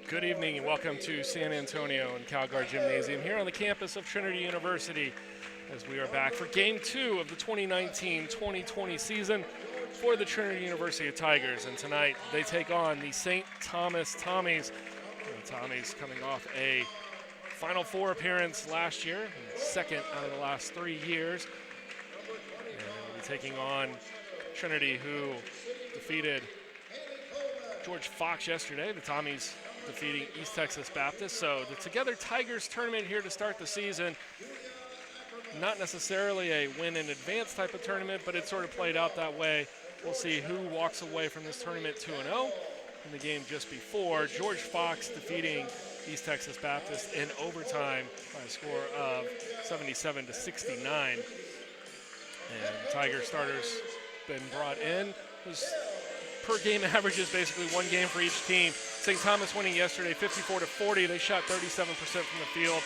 Good evening and welcome to San Antonio and Calgary Gymnasium here on the campus of Trinity University as we are back for Game 2 of the 2019-2020 season for the Trinity University Tigers. And tonight they take on the St. Thomas Tommies. The Tommies coming off a Final Four appearance last year, second out of the last 3 years. And they'll be taking on Trinity, who defeated George Fox yesterday. The Tommies defeating East Texas Baptist. So the Together Tigers tournament here to start the season. Not necessarily a win in advance type of tournament, but it sort of played out that way. We'll see who walks away from this tournament 2-0. In the game just before, George Fox defeating East Texas Baptist in overtime by a score of 77-69. And the Tiger starters been brought in. Per game averages basically one game for each team. St. Thomas winning yesterday 54-40. They shot 37% from the field.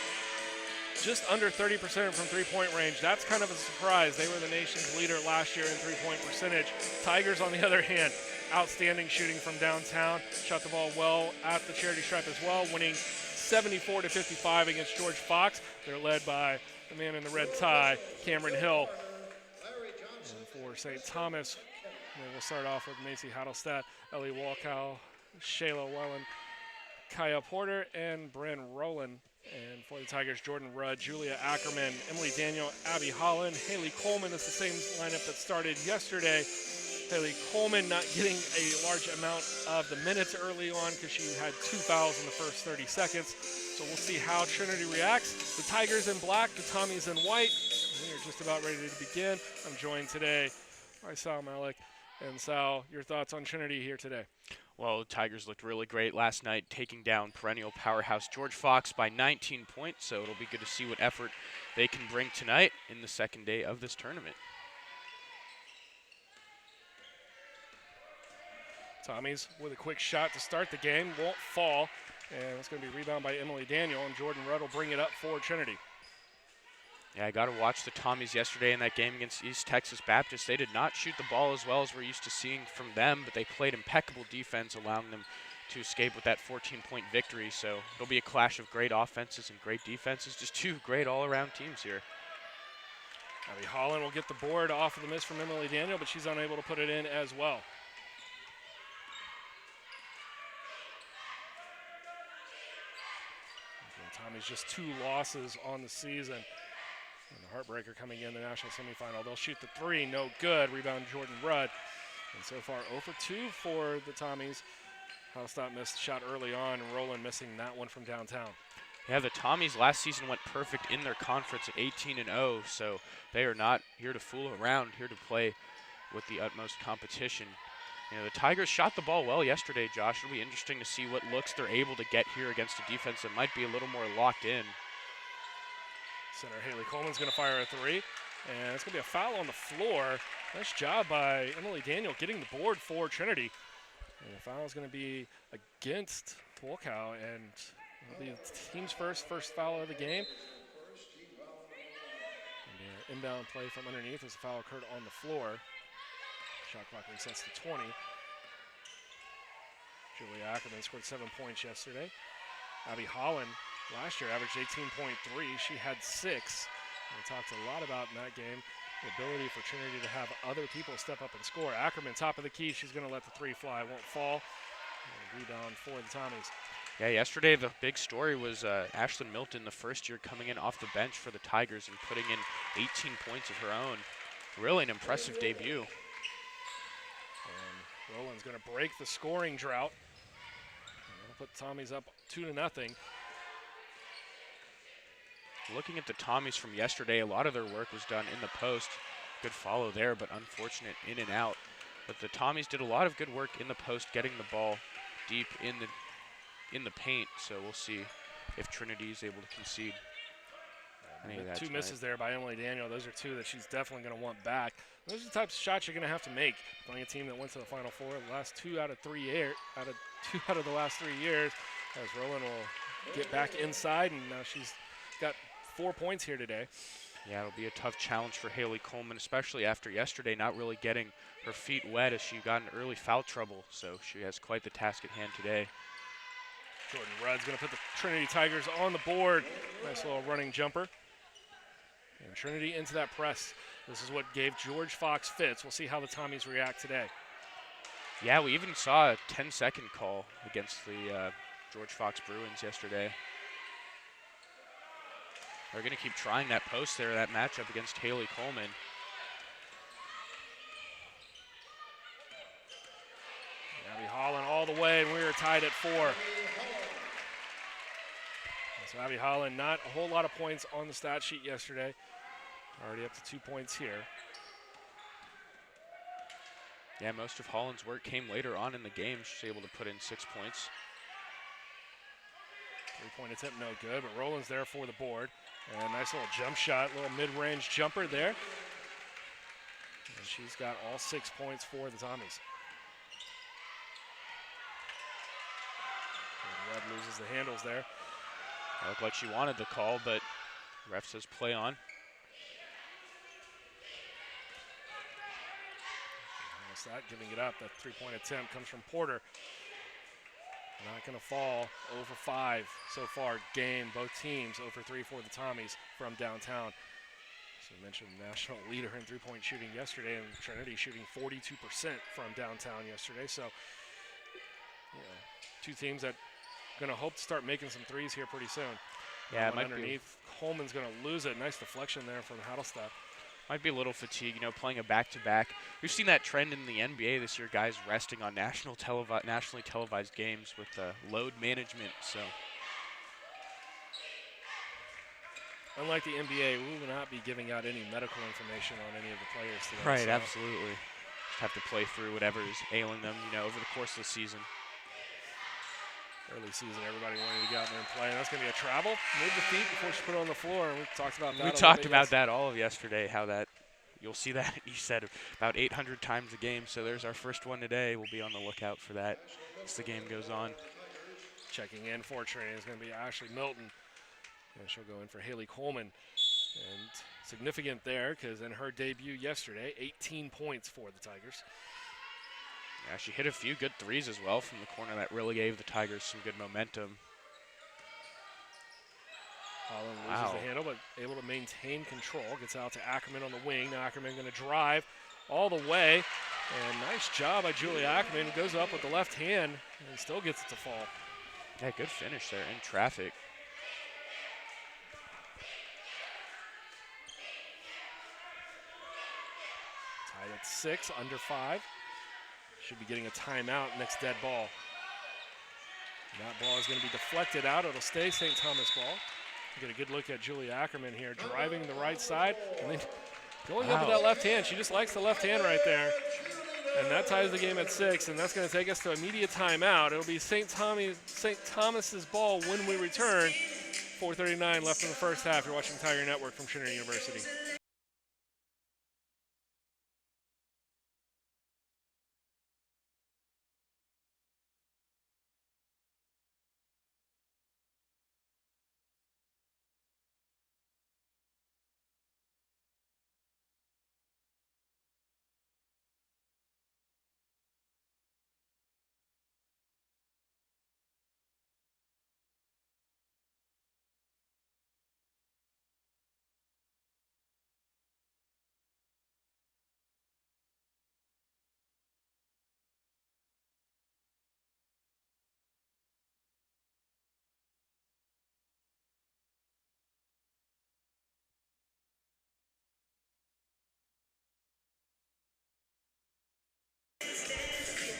Just under 30% from three-point range. That's kind of a surprise. They were the nation's leader last year in three-point percentage. Tigers, on the other hand, outstanding shooting from downtown. Shot the ball well at the charity stripe as well, winning 74-55 against George Fox. They're led by the man in the red tie, Cameron Hill. And for St. Thomas, we'll start off with Macy Hadelstadt, Ellie Walkow, Shayla Wellen, Kaya Porter, and Bren Rowland. And for the Tigers, Jordan Rudd, Julia Ackerman, Emily Daniel, Abby Holland, Haley Coleman. That's the same lineup that started yesterday. Haley Coleman not getting a large amount of the minutes early on because she had 2 fouls in the first 30 seconds. So we'll see how Trinity reacts. The Tigers in black, the Tommies in white. We are just about ready to begin. I'm joined today by Sal Malik. And Sal, your thoughts on Trinity here today? Well, the Tigers looked really great last night, taking down perennial powerhouse George Fox by 19 points, so it'll be good to see what effort they can bring tonight in the second day of this tournament. Tommies with a quick shot to start the game, won't fall, and it's going to be rebounded by Emily Daniel, and Jordan Rudd will bring it up for Trinity. Yeah, I got to watch the Tommies yesterday in that game against East Texas Baptist. They did not shoot the ball as well as we're used to seeing from them, but they played impeccable defense, allowing them to escape with that 14-point victory. So it'll be a clash of great offenses and great defenses. Just two great all-around teams here. Abby Holland will get the board off of the miss from Emily Daniel, but she's unable to put it in as well. Tommy's just 2 losses on the season. And the heartbreaker coming in the national semifinal. They'll shoot the 3, no good. Rebound Jordan Rudd. And so far 0 for 2 for the Tommies. Halstott missed the shot early on, and Rowland missing that one from downtown. Yeah, the Tommies last season went perfect in their conference at 18-0, so they are not here to fool around, here to play with the utmost competition. You know, the Tigers shot the ball well yesterday, Josh. It'll be interesting to see what looks they're able to get here against a defense that might be a little more locked in. Center Haley Coleman's going to fire a 3, and it's going to be a foul on the floor. Nice job by Emily Daniel getting the board for Trinity. And the foul is going to be against Walkow, and it'll be the team's first foul of the game. And inbound play from underneath as the foul occurred on the floor. Shot clock resets to 20. Julia Ackerman scored 7 points yesterday. Abby Holland last year averaged 18.3. She had 6. We talked a lot about in that game the ability for Trinity to have other people step up and score. Ackerman, top of the key. She's going to let the 3 fly. Won't fall. And rebound for the Tommies. Yeah, yesterday the big story was Ashlyn Milton, the first year coming in off the bench for the Tigers and putting in 18 points of her own. Really an impressive debut. And Rowland's going to break the scoring drought. And put Tommies up 2-0. Looking at the Tommies from yesterday, a lot of their work was done in the post. Good follow there, but unfortunate in and out. But the Tommies did a lot of good work in the post, getting the ball deep in the paint. So we'll see if Trinity is able to concede. Two misses there by Emily Daniel. Those are 2 that she's definitely going to want back. Those are the types of shots you're going to have to make. Playing a team that went to the Final Four the last 2 out of 3 years, out of the last 3 years, as Rowland will get back inside, and now she's got 4 points here today. Yeah, it'll be a tough challenge for Haley Coleman, especially after yesterday not really getting her feet wet as she got in early foul trouble. So she has quite the task at hand today. Jordan Rudd's going to put the Trinity Tigers on the board. Nice little running jumper. And Trinity into that press. This is what gave George Fox fits. We'll see how the Tommies react today. Yeah, we even saw a 10-second call against the George Fox Bruins yesterday. They're going to keep trying that post there, that matchup against Haley Coleman. Abby Holland all the way, and we are tied at 4. So Abby Holland, not a whole lot of points on the stat sheet yesterday. Already up to 2 points here. Yeah, most of Holland's work came later on in the game. She's able to put in 6 points. 3-point attempt, no good, but Roland's there for the board. And nice little jump shot, little mid-range jumper there. And she's got all 6 points for the Tommies. And Rudd loses the handles there. It looked like she wanted the call, but ref says play on. That giving it up. That 3-point attempt comes from Porter. Not going to fall. 0 for 5 so far. Game, both teams 0 for 3 for the Tommies from downtown. So we mentioned national leader in 3-point shooting yesterday, and Trinity shooting 42% from downtown yesterday. So, you know, two teams that are going to hope to start making some threes here pretty soon. Yeah, it might underneath. Coleman's going to lose it. Nice deflection there from Hadelstadt. Might be a little fatigue, you know, playing a back-to-back. We've seen that trend in the NBA this year, guys resting on nationally televised games with load management. So, unlike the NBA, we will not be giving out any medical information on any of the players today. right, so. absolutely. Just have to play through whatever is ailing them, you know, over the course of the season. Early season, everybody wanted to get out there and play. And that's going to be a travel. Move the feet before she put it on the floor. And we talked about that. We talked about that all of yesterday, how that you'll see that, you said, about 800 times a game. So there's our first one today. We'll be on the lookout for that as the game goes on. Checking in for training is going to be Ashley Milton. And she'll go in for Haley Coleman. And significant there because in her debut yesterday, 18 points for the Tigers. Yeah, she hit a few good threes as well from the corner that really gave the Tigers some good momentum. Holland loses the handle, but able to maintain control. Gets out to Ackerman on the wing. Now Ackerman going to drive all the way. And nice job by Julie Ackerman. Goes up with the left hand and still gets it to fall. Yeah, good finish there in traffic. Tied at 6, under 5. Should be getting a timeout next dead ball. And that ball is going to be deflected out. It'll stay St. Thomas ball. Get a good look at Julia Ackerman here, driving the right side and then going up with that left hand. She just likes the left hand right there. And that ties the game at 6, and that's going to take us to immediate timeout. It'll be St. Thomas's ball when we return. 4:39 left in the first half. You're watching Tiger Network from Trinity University.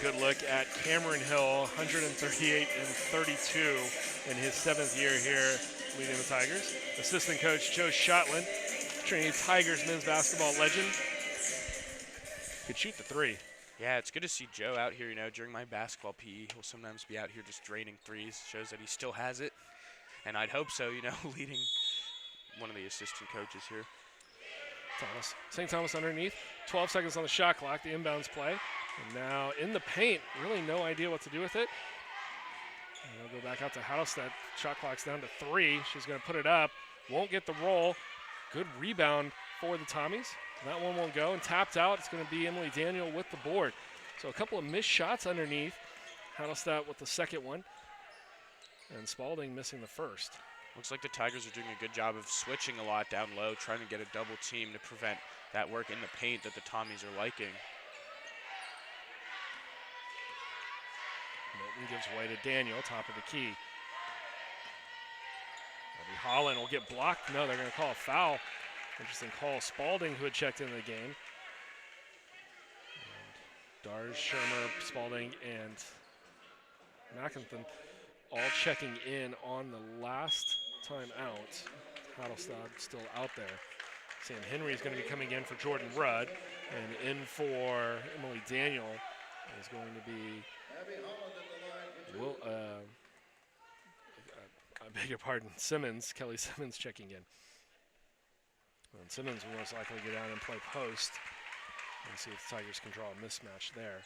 Good look at Cameron Hill, 138 and 32 in his 7th year here leading the Tigers. Assistant coach Joe Shotland, Trinity Tigers men's basketball legend. Could shoot the 3. Yeah, it's good to see Joe out here, you know, during my basketball PE. He'll sometimes be out here just draining threes. Shows that he still has it. And I'd hope so, you know, leading one of the assistant coaches here. Thomas. St. Thomas underneath. 12 seconds on the shot clock, the inbounds play. And now in the paint, really no idea what to do with it. And they'll go back out to Hadelstadt. Shot clock's down to 3. She's going to put it up. Won't get the roll. Good rebound for the Tommies. That one won't go. And tapped out, it's going to be Emily Daniel with the board. So a couple of missed shots underneath. Hadelstadt with the second one. and Spalding missing the first. Looks like the Tigers are doing a good job of switching a lot down low, trying to get a double team to prevent that work in the paint that the Tommies are liking. Milton gives way to Daniel, top of the key. Abby Holland will get blocked. No, they're going to call a foul. Interesting call. Spalding, who had checked into the game. And Darz, Shermer, Spalding, and McIntyre all checking in on the last time out. Hattelstad still out there. Sam Henry is going to be coming in for Jordan Rudd, and in for Emily Daniel is going to be I beg your pardon, Simmons, Kelly Simmons checking in. And Simmons will most likely go down and play post and see if the Tigers can draw a mismatch there.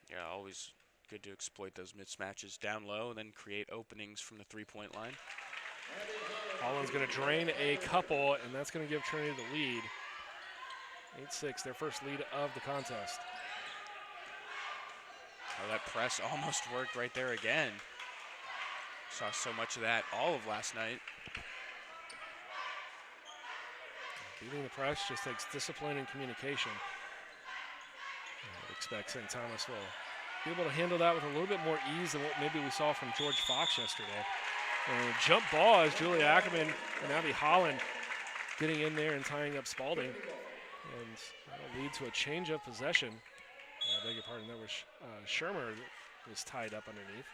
Yeah, always good to exploit those mismatches down low and then create openings from the three-point line. Holland's going to drain a couple, and that's going to give Trinity the lead. 8-6, their first lead of the contest. Oh, that press almost worked right there again. Saw so much of that all of last night. Beating the press just takes discipline and communication. I would expect St. Thomas will be able to handle that with a little bit more ease than what maybe we saw from George Fox yesterday. And jump ball as Julia Ackerman and Abby Holland getting in there and tying up Spalding. And that'll lead to a change of possession. I beg your pardon, there was Shermer that was tied up underneath.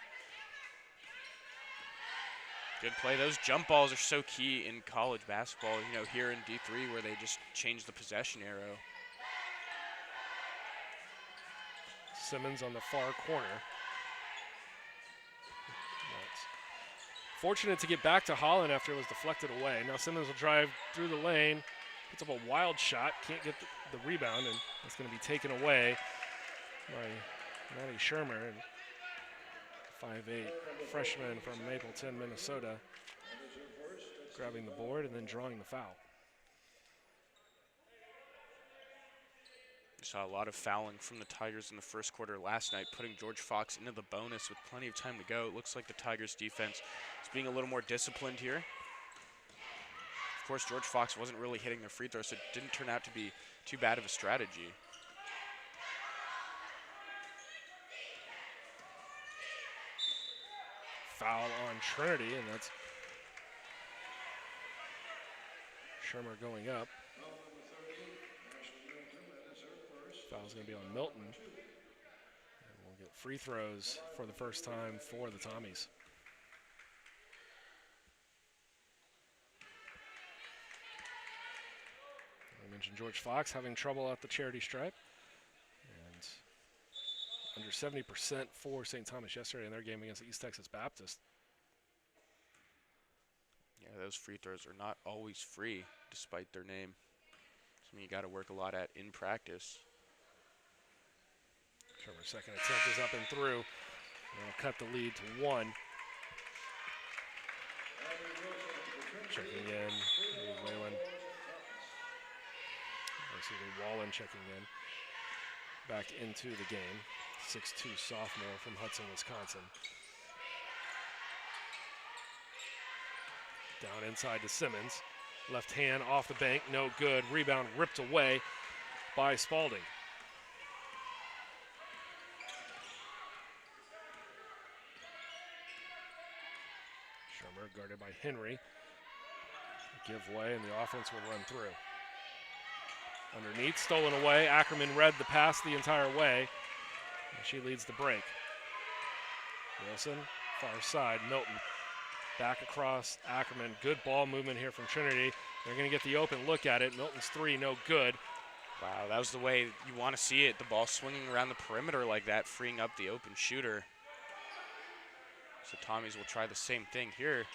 Good play. Those jump balls are so key in college basketball, you know, here in D3 where they just change the possession arrow. Simmons on the far corner. Fortunate to get back to Holland after it was deflected away. Now Simmons will drive through the lane, puts up a wild shot, can't get the rebound, and it's going to be taken away by Maddie Shermer, and 5'8" freshman from Mapleton, Minnesota, grabbing the board and then drawing the foul. We saw a lot of fouling from the Tigers in the first quarter last night, putting George Fox into the bonus with plenty of time to go. It looks like the Tigers defense is being a little more disciplined here. Of course, George Fox wasn't really hitting their free throws, so it didn't turn out to be too bad of a strategy. Foul on Trinity, and that's Shermer going up. Foul's going to be on Milton. And we'll get free throws for the first time for the Tommies. I mentioned George Fox having trouble at the charity stripe. And under 70% for St. Thomas yesterday in their game against East Texas Baptist. Yeah, those free throws are not always free, despite their name. Something you got to work a lot at in practice. Shermer's second attempt is up and through. And it'll cut the lead to 1. Checking in, Whalen. Wallen checking in. Back into the game. 6'2" sophomore from Hudson, Wisconsin. Down inside to Simmons. Left hand off the bank, no good. Rebound ripped away by Spalding. Shermer guarded by Henry. Give way and the offense will run through. Underneath, stolen away. Ackerman read the pass the entire way. And she leads the break. Wilson, far side, Milton. Back across Ackerman. Good ball movement here from Trinity. They're going to get the open look at it. Milton's three, no good. Wow, that was the way you want to see it. The ball swinging around the perimeter like that, freeing up the open shooter. So Tommies will try the same thing here.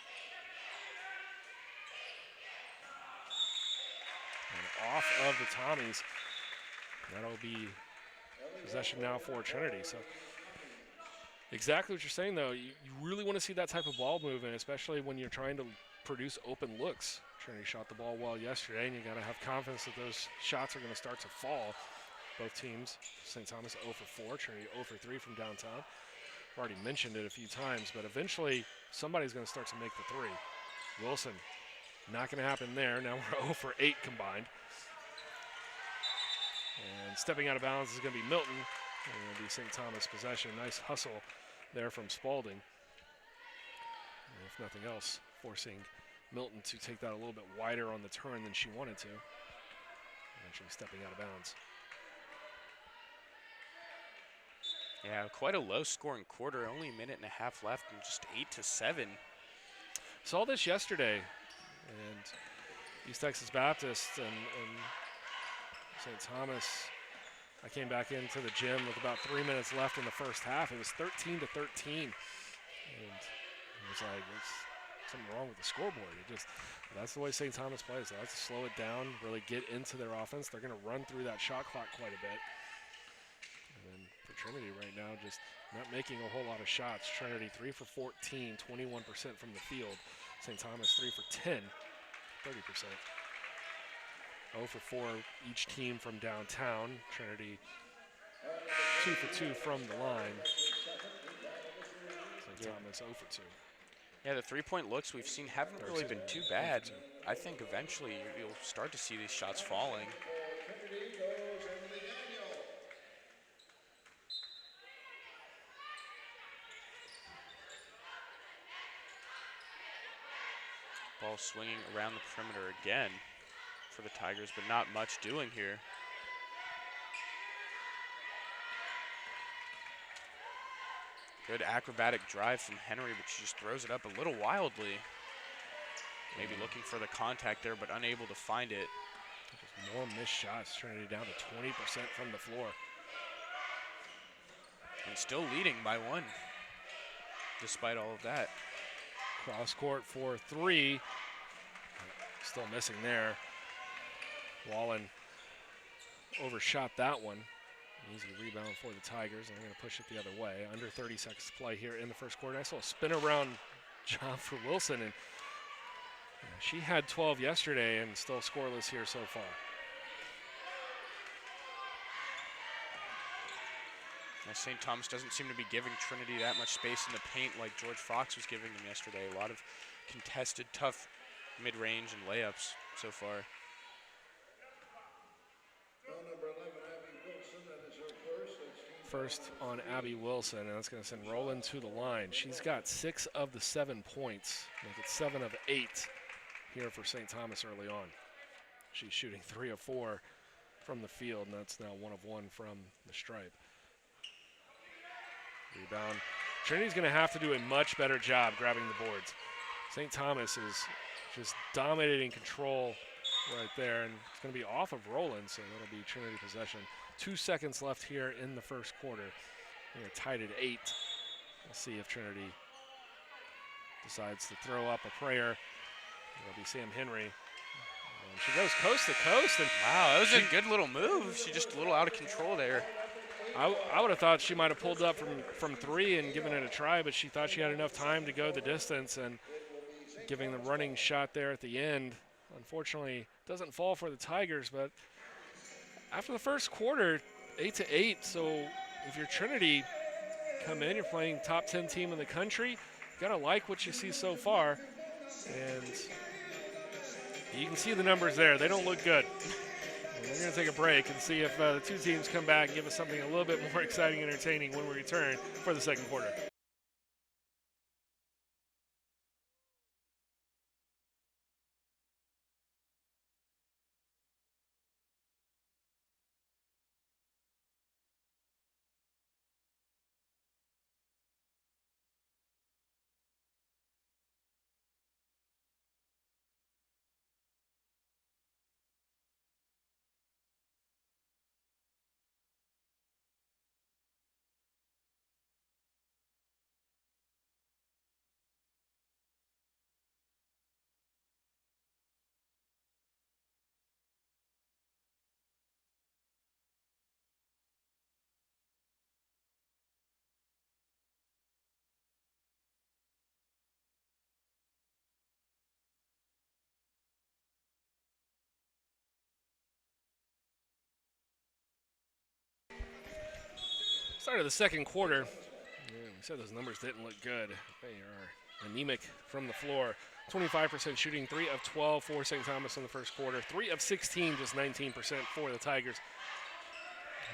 And off of the Tommies. That'll be possession now for Trinity. So exactly what you're saying, though. You really want to see that type of ball movement, especially when you're trying to produce open looks. Trinity shot the ball well yesterday, and you got to have confidence that those shots are going to start to fall. Both teams, St. Thomas 0 for 4, Trinity 0 for 3 from downtown. already mentioned it a few times, but eventually somebody's going to start to make the three. Wilson, not going to happen there. Now we're 0 for 8 combined. And stepping out of bounds is going to be Milton. And it'll be St. Thomas possession. Nice hustle there from Spalding. And if nothing else, forcing Milton to take that a little bit wider on the turn than she wanted to. Eventually stepping out of bounds. Yeah, quite a low-scoring quarter. Only a minute and a half left, and just 8-7. Saw this yesterday, and East Texas Baptist and St. Thomas. I came back into the gym with about 3 minutes left in the first half. It was 13-13, and it was like, there's something wrong with the scoreboard. That's the way St. Thomas plays. They like to slow it down, really get into their offense. They're going to run through that shot clock quite a bit. And then for Trinity right now, just not making a whole lot of shots. Trinity 3 for 14, 21% from the field. St. Thomas 3 for 10, 30%. 0 for 4 each team from downtown. Trinity 2 for 2 from the line. St. Thomas 0 for 2. Yeah, the three-point looks we've seen haven't really been too bad. I think eventually you'll start to see these shots falling. Ball swinging around the perimeter again for the Tigers, but not much doing here. Good acrobatic drive from Henry, but she just throws it up a little wildly. Maybe looking for the contact there, but unable to find it. Just more missed shots, Trinity down to 20% from the floor. And still leading by 1, despite all of that. Cross court for 3. Still missing there. Wallen overshot that one. Easy rebound for the Tigers, and they're going to push it the other way. Under 30 seconds to play here in the first quarter. I saw a spin around job for Wilson, and she had 12 yesterday and still scoreless here so far. Now, St. Thomas doesn't seem to be giving Trinity that much space in the paint like George Fox was giving them yesterday. A lot of contested, tough mid-range and layups so far. First on Abby Wilson, and that's going to send Rowland to the line. She's got 6 of the 7 points. Make it 7 of 8 here for St. Thomas early on. She's shooting 3 of 4 from the field, and that's now 1 of 1 from the stripe. Rebound. Trinity's going to have to do a much better job grabbing the boards. St. Thomas is just dominating control right there, and it's going to be off of Rowland, so that'll be Trinity possession. 2 seconds left here in the first quarter. They're tied at 8. We'll see if Trinity decides to throw up a prayer. It'll be Sam Henry. And she goes coast to coast. And wow, that was a good little move. She just a little out of control there. I would have thought she might have pulled up from 3 and given it a try, but she thought she had enough time to go the distance, and giving the running shot there at the end. Unfortunately, doesn't fall for the Tigers, but after the first quarter, 8-8. So if you're Trinity, come in, you're playing top 10 team in the country. You gotta like what you see so far, and you can see the numbers there. They don't look good. And we're gonna take a break and see if the 2 teams come back and give us something a little bit more exciting and entertaining when we return for the second quarter. Start of the second quarter. Yeah, we said those numbers didn't look good. They are anemic from the floor. 25% shooting, 3 of 12 for St. Thomas in the first quarter, 3 of 16, just 19% for the Tigers.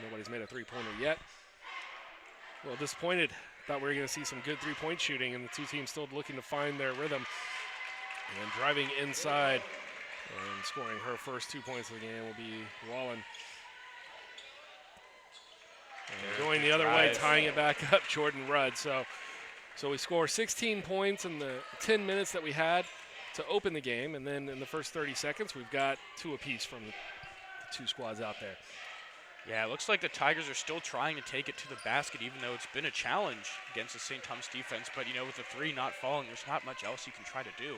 Nobody's made a three-pointer yet. A little disappointed. Thought we were going to see some good three-point shooting, and the two teams still looking to find their rhythm. And driving inside and scoring her first 2 points of the game will be Wallen. And going the other way, tying it back up, Jordan Rudd. So we score 16 points in the 10 minutes that we had to open the game, and then in the first 30 seconds, we've got 2 apiece from the two squads out there. Yeah, it looks like the Tigers are still trying to take it to the basket, even though it's been a challenge against the St. Thomas defense. But, with the 3 not falling, there's not much else you can try to do.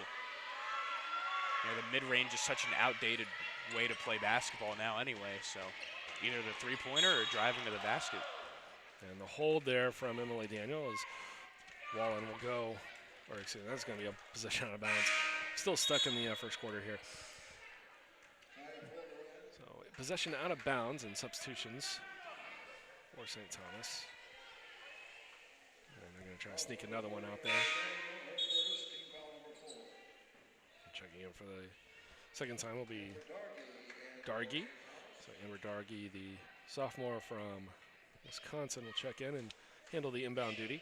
The mid-range is such an outdated way to play basketball now anyway, so either the three-pointer or driving to the basket. And the hold there from Emily Daniel is Wallen will go, or excuse me, that's going to be a possession out of bounds. Still stuck in the first quarter here. So possession out of bounds and substitutions for St. Thomas. And they're going to try to sneak another one out there. Checking in for the second time will be Dargy. So Amber Dargy, the sophomore from Wisconsin, will check in and handle the inbound duty.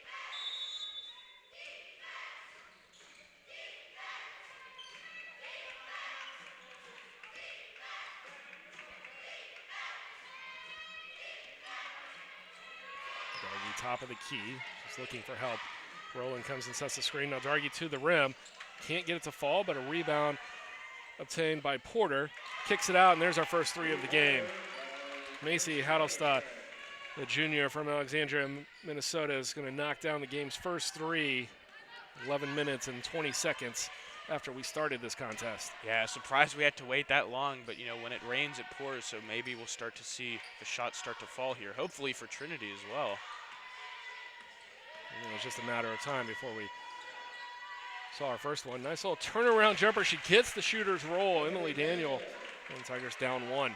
Dargy top of the key, just looking for help. Rowland comes and sets the screen. Now Dargy to the rim. Can't get it to fall, but a rebound obtained by Porter. Kicks it out, and there's our first 3 of the game. Macy Hadelstad, the junior from Alexandria, Minnesota, is going to knock down the game's first 3, 11 minutes and 20 seconds after we started this contest. Yeah, surprised we had to wait that long, but, when it rains, it pours, so maybe we'll start to see the shots start to fall here, hopefully for Trinity as well. And it was just a matter of time before we saw our first one. Nice little turnaround jumper. She gets the shooter's roll. Emily Daniel, and Tigers down 1.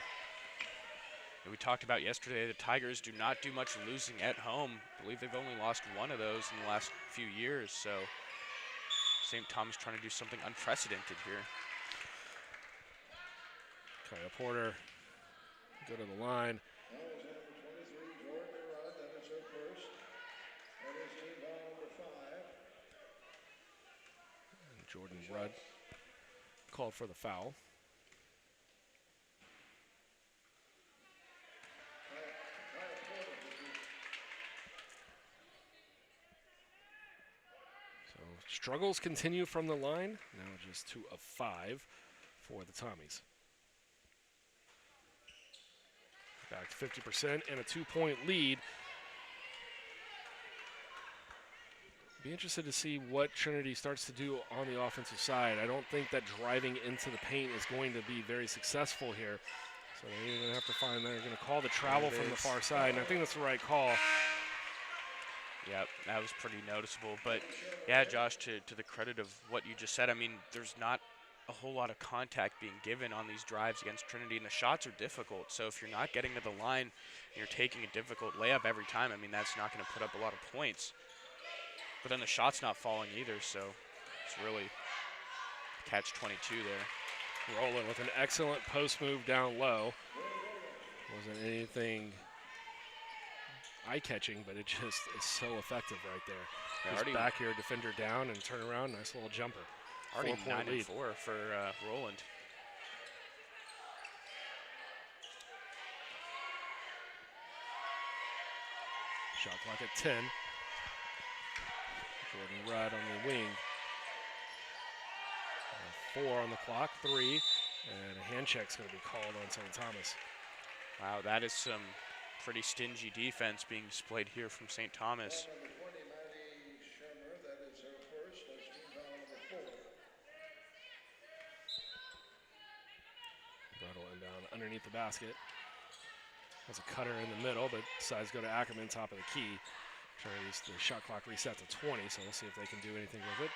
We talked about yesterday, the Tigers do not do much losing at home. I believe they've only lost 1 of those in the last few years, so St. Thomas trying to do something unprecedented here. Kaya Porter go to the line. Jordan Rudd called for the foul. So struggles continue from the line. Now just 2 of 5 for the Tommies. Back to 50% and a 2-point lead. Be interested to see what Trinity starts to do on the offensive side. I don't think that driving into the paint is going to be very successful here. So they're going to have to find, they're going to call the travel from the far side, and I think that's the right call. Yep, that was pretty noticeable. But, yeah, Josh, to the credit of what you just said, I mean, there's not a whole lot of contact being given on these drives against Trinity, and the shots are difficult. So if you're not getting to the line and you're taking a difficult layup every time, I mean, that's not going to put up a lot of points. But then the shot's not falling either, so it's really catch-22 there. Rowland with an excellent post move down low. Wasn't anything eye-catching, but it just is so effective right there. Just back here, defender down, and turn around, nice little jumper. Already 9-4 for Rowland. Shot clock at 10. Jordan Rudd on the wing. 4 on the clock, 3, and a hand check's going to be called on St. Thomas. Wow, that is some pretty stingy defense being displayed here from St. Thomas. Brattle inbound underneath the basket. Has a cutter in the middle, but decides to go to Ackerman, top of the key. The shot clock reset to 20, so we'll see if they can do anything with it.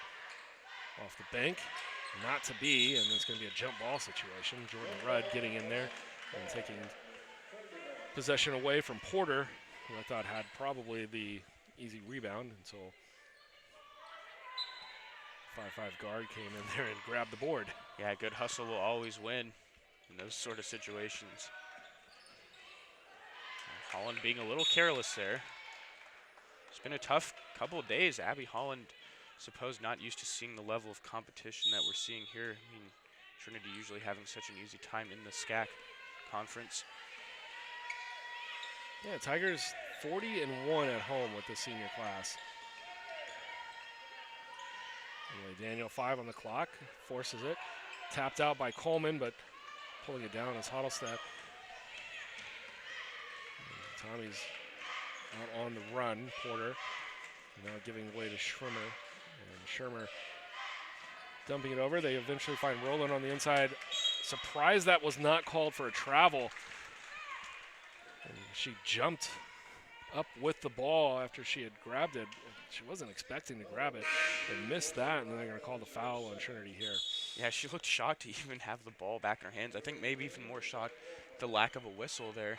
Off the bank, not to be, and it's going to be a jump ball situation. Jordan Rudd getting in there and taking possession away from Porter, who I thought had probably the easy rebound until 5'5" guard came in there and grabbed the board. Yeah, good hustle will always win in those sort of situations. Holland being a little careless there. It's been a tough couple of days. Abby Holland, suppose not used to seeing the level of competition that we're seeing here. I mean, Trinity usually having such an easy time in the SCAC conference. Yeah, Tigers 40-1 at home with the senior class. Anyway, Daniel 5 on the clock, forces it. Tapped out by Coleman, but pulling it down is Huddlestad. Tommy's out on the run, Porter. Now giving way to Schirmer. And Schirmer dumping it over. They eventually find Rowland on the inside. Surprised that was not called for a travel. And she jumped up with the ball after she had grabbed it. She wasn't expecting to grab it. They missed that, and then they're going to call the foul on Trinity here. Yeah, she looked shocked to even have the ball back in her hands. I think maybe even more shocked the lack of a whistle there.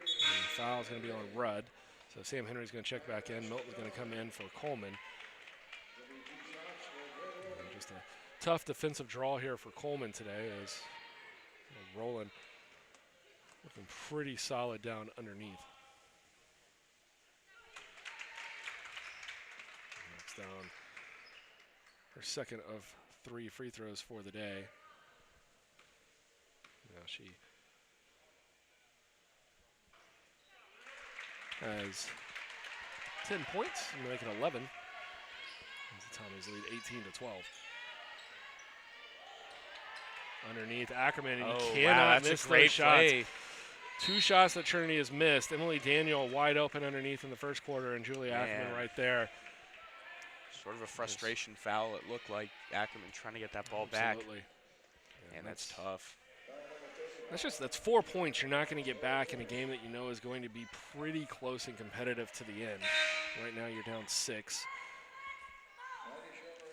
And the foul is going to be on Rudd. So Sam Henry's going to check back in. Milton's going to come in for Coleman. And just a tough defensive draw here for Coleman today as Rowland looking pretty solid down underneath. Knocks down her second of 3 free throws for the day. Now she has 10 points and make it 11. As the Tommies lead 18-12. Underneath Ackerman, and you cannot miss those shots. 2 shots that Trinity has missed. Emily Daniel wide open underneath in the first quarter, and Julia Ackerman right there. Sort of a frustration foul, it looked like. Ackerman trying to get that ball back. Yeah, and that's tough. That's 4 points you're not going to get back in a game that you know is going to be pretty close and competitive to the end. Right now you're down 6.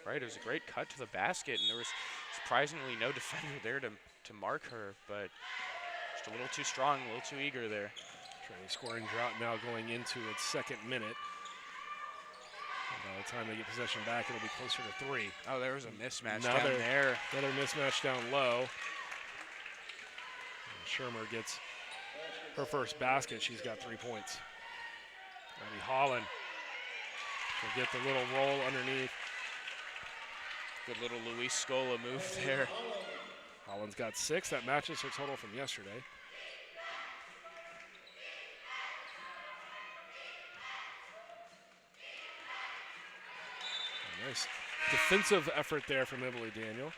Right, it was a great cut to the basket, and there was surprisingly no defender there to mark her, but just a little too strong, a little too eager there. Trinity scoring drought now going into its second minute. And by the time they get possession back, it'll be closer to 3. Oh, there was a mismatch down there. Another mismatch down low. Schirmer gets her first basket. She's got 3 points. Abby Holland will get the little roll underneath. Good little Luis Scola move there. Holland's got 6. That matches her total from yesterday. A nice defensive effort there from Emily Daniel.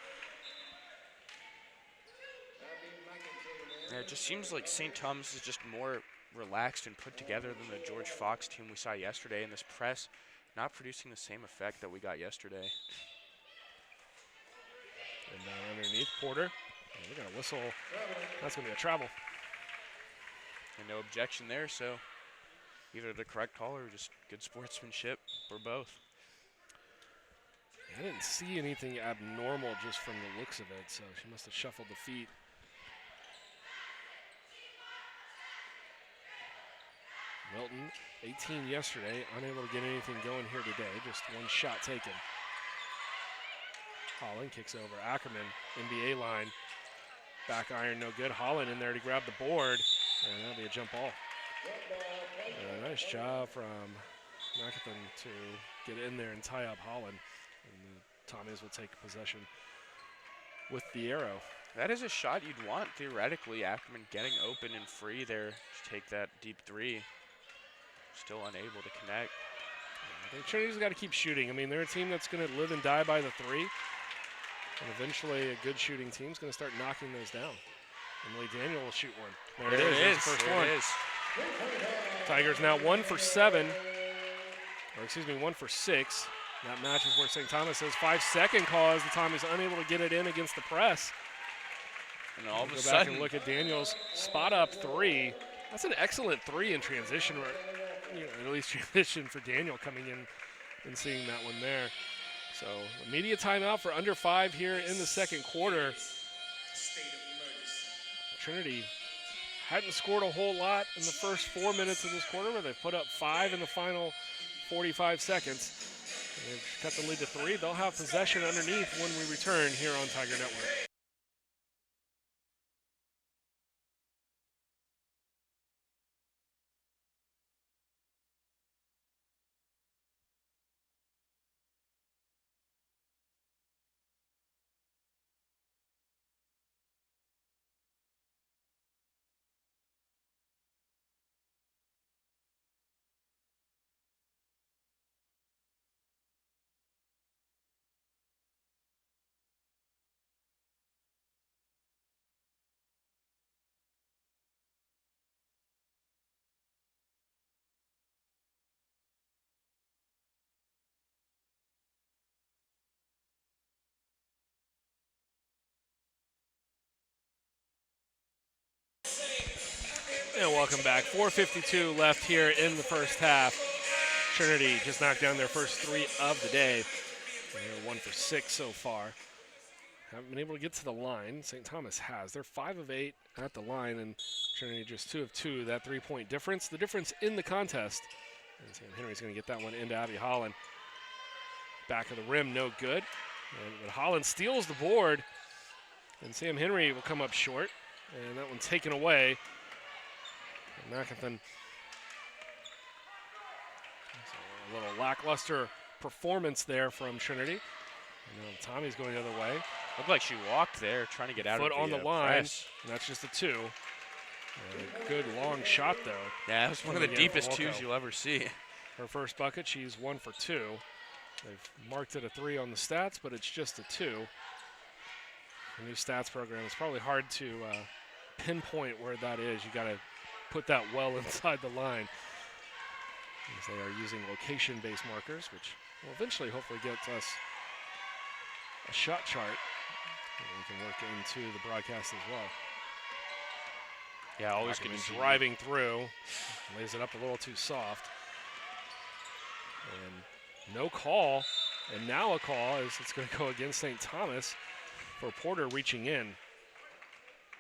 Yeah, it just seems like St. Thomas is just more relaxed and put together than the George Fox team we saw yesterday, and this press not producing the same effect that we got yesterday. And down underneath, Porter. And we're going to whistle. That's going to be a travel. And no objection there, so either the correct call or just good sportsmanship, or both. I didn't see anything abnormal just from the looks of it, so she must have shuffled the feet. Milton, 18 yesterday, unable to get anything going here today. Just 1 shot taken. Holland kicks over. Ackerman, NBA line. Back iron, no good. Holland in there to grab the board, and that'll be a jump ball. And a nice job from McAthon to get in there and tie up Holland. And the Tommies will take possession with the arrow. That is a shot you'd want, theoretically. Ackerman getting open and free there to take that deep 3. Still unable to connect. I think Trinity's got to keep shooting. I mean, they're a team that's going to live and die by the 3. And eventually a good shooting team's going to start knocking those down. Emily Daniel will shoot one. There it is. First one. Tigers now 1 for 7. Or excuse me, 1 for 6. That matches where St. Thomas is. 5-second call as the Tommies unable to get it in against the press. And all of a go sudden, back and look at Daniel's spot up 3. That's an excellent 3 in transition, at least transition for Daniel coming in and seeing that one there. So immediate timeout for under 5 here in the second quarter. Trinity hadn't scored a whole lot in the first 4 minutes of this quarter, but they've put up 5 in the final 45 seconds. They've cut the lead to 3. They'll have possession underneath when we return here on Tiger Network. And welcome back. 4:52 left here in the first half. Trinity just knocked down their first 3 of the day. They're 1 for 6 so far. Haven't been able to get to the line. St. Thomas has. They're 5 of 8 at the line, and Trinity just 2 of 2. That 3-point difference, the difference in the contest. And Sam Henry's going to get that one into Abby Holland. Back of the rim, no good. But Holland steals the board, and Sam Henry will come up short. And that one taken away. And McAfee. A little lackluster performance there from Trinity. And Tommy's going the other way. Looked like she walked there, trying to get out Foot of on the line, press. and that's just a 2. And a good long shot, though. Yeah, that was one of the deepest 2s you'll ever see. Her first bucket, she's 1 for 2. They've marked it a 3 on the stats, but it's just a 2. The new stats program, it's probably hard to pinpoint where that is. You got to put that well inside the line. As they are using location-based markers, which will eventually hopefully get us a shot chart that we can work into the broadcast as well. Yeah, always Ackerman good to see driving through, lays it up a little too soft. And no call, and now a call as it's going to go against St. Thomas for Porter reaching in.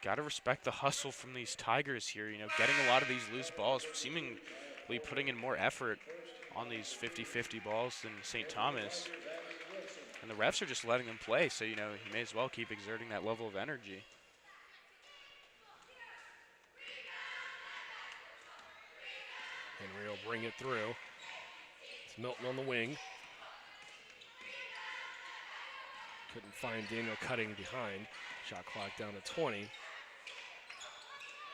Got to respect the hustle from these Tigers here, you know, getting a lot of these loose balls, seemingly putting in more effort on these 50-50 balls than St. Thomas. And the refs are just letting them play, so, you know, you may as well keep exerting that level of energy. Henry will bring it through. It's Milton on the wing. Couldn't find Daniel Cutting behind. Shot clock down to 20.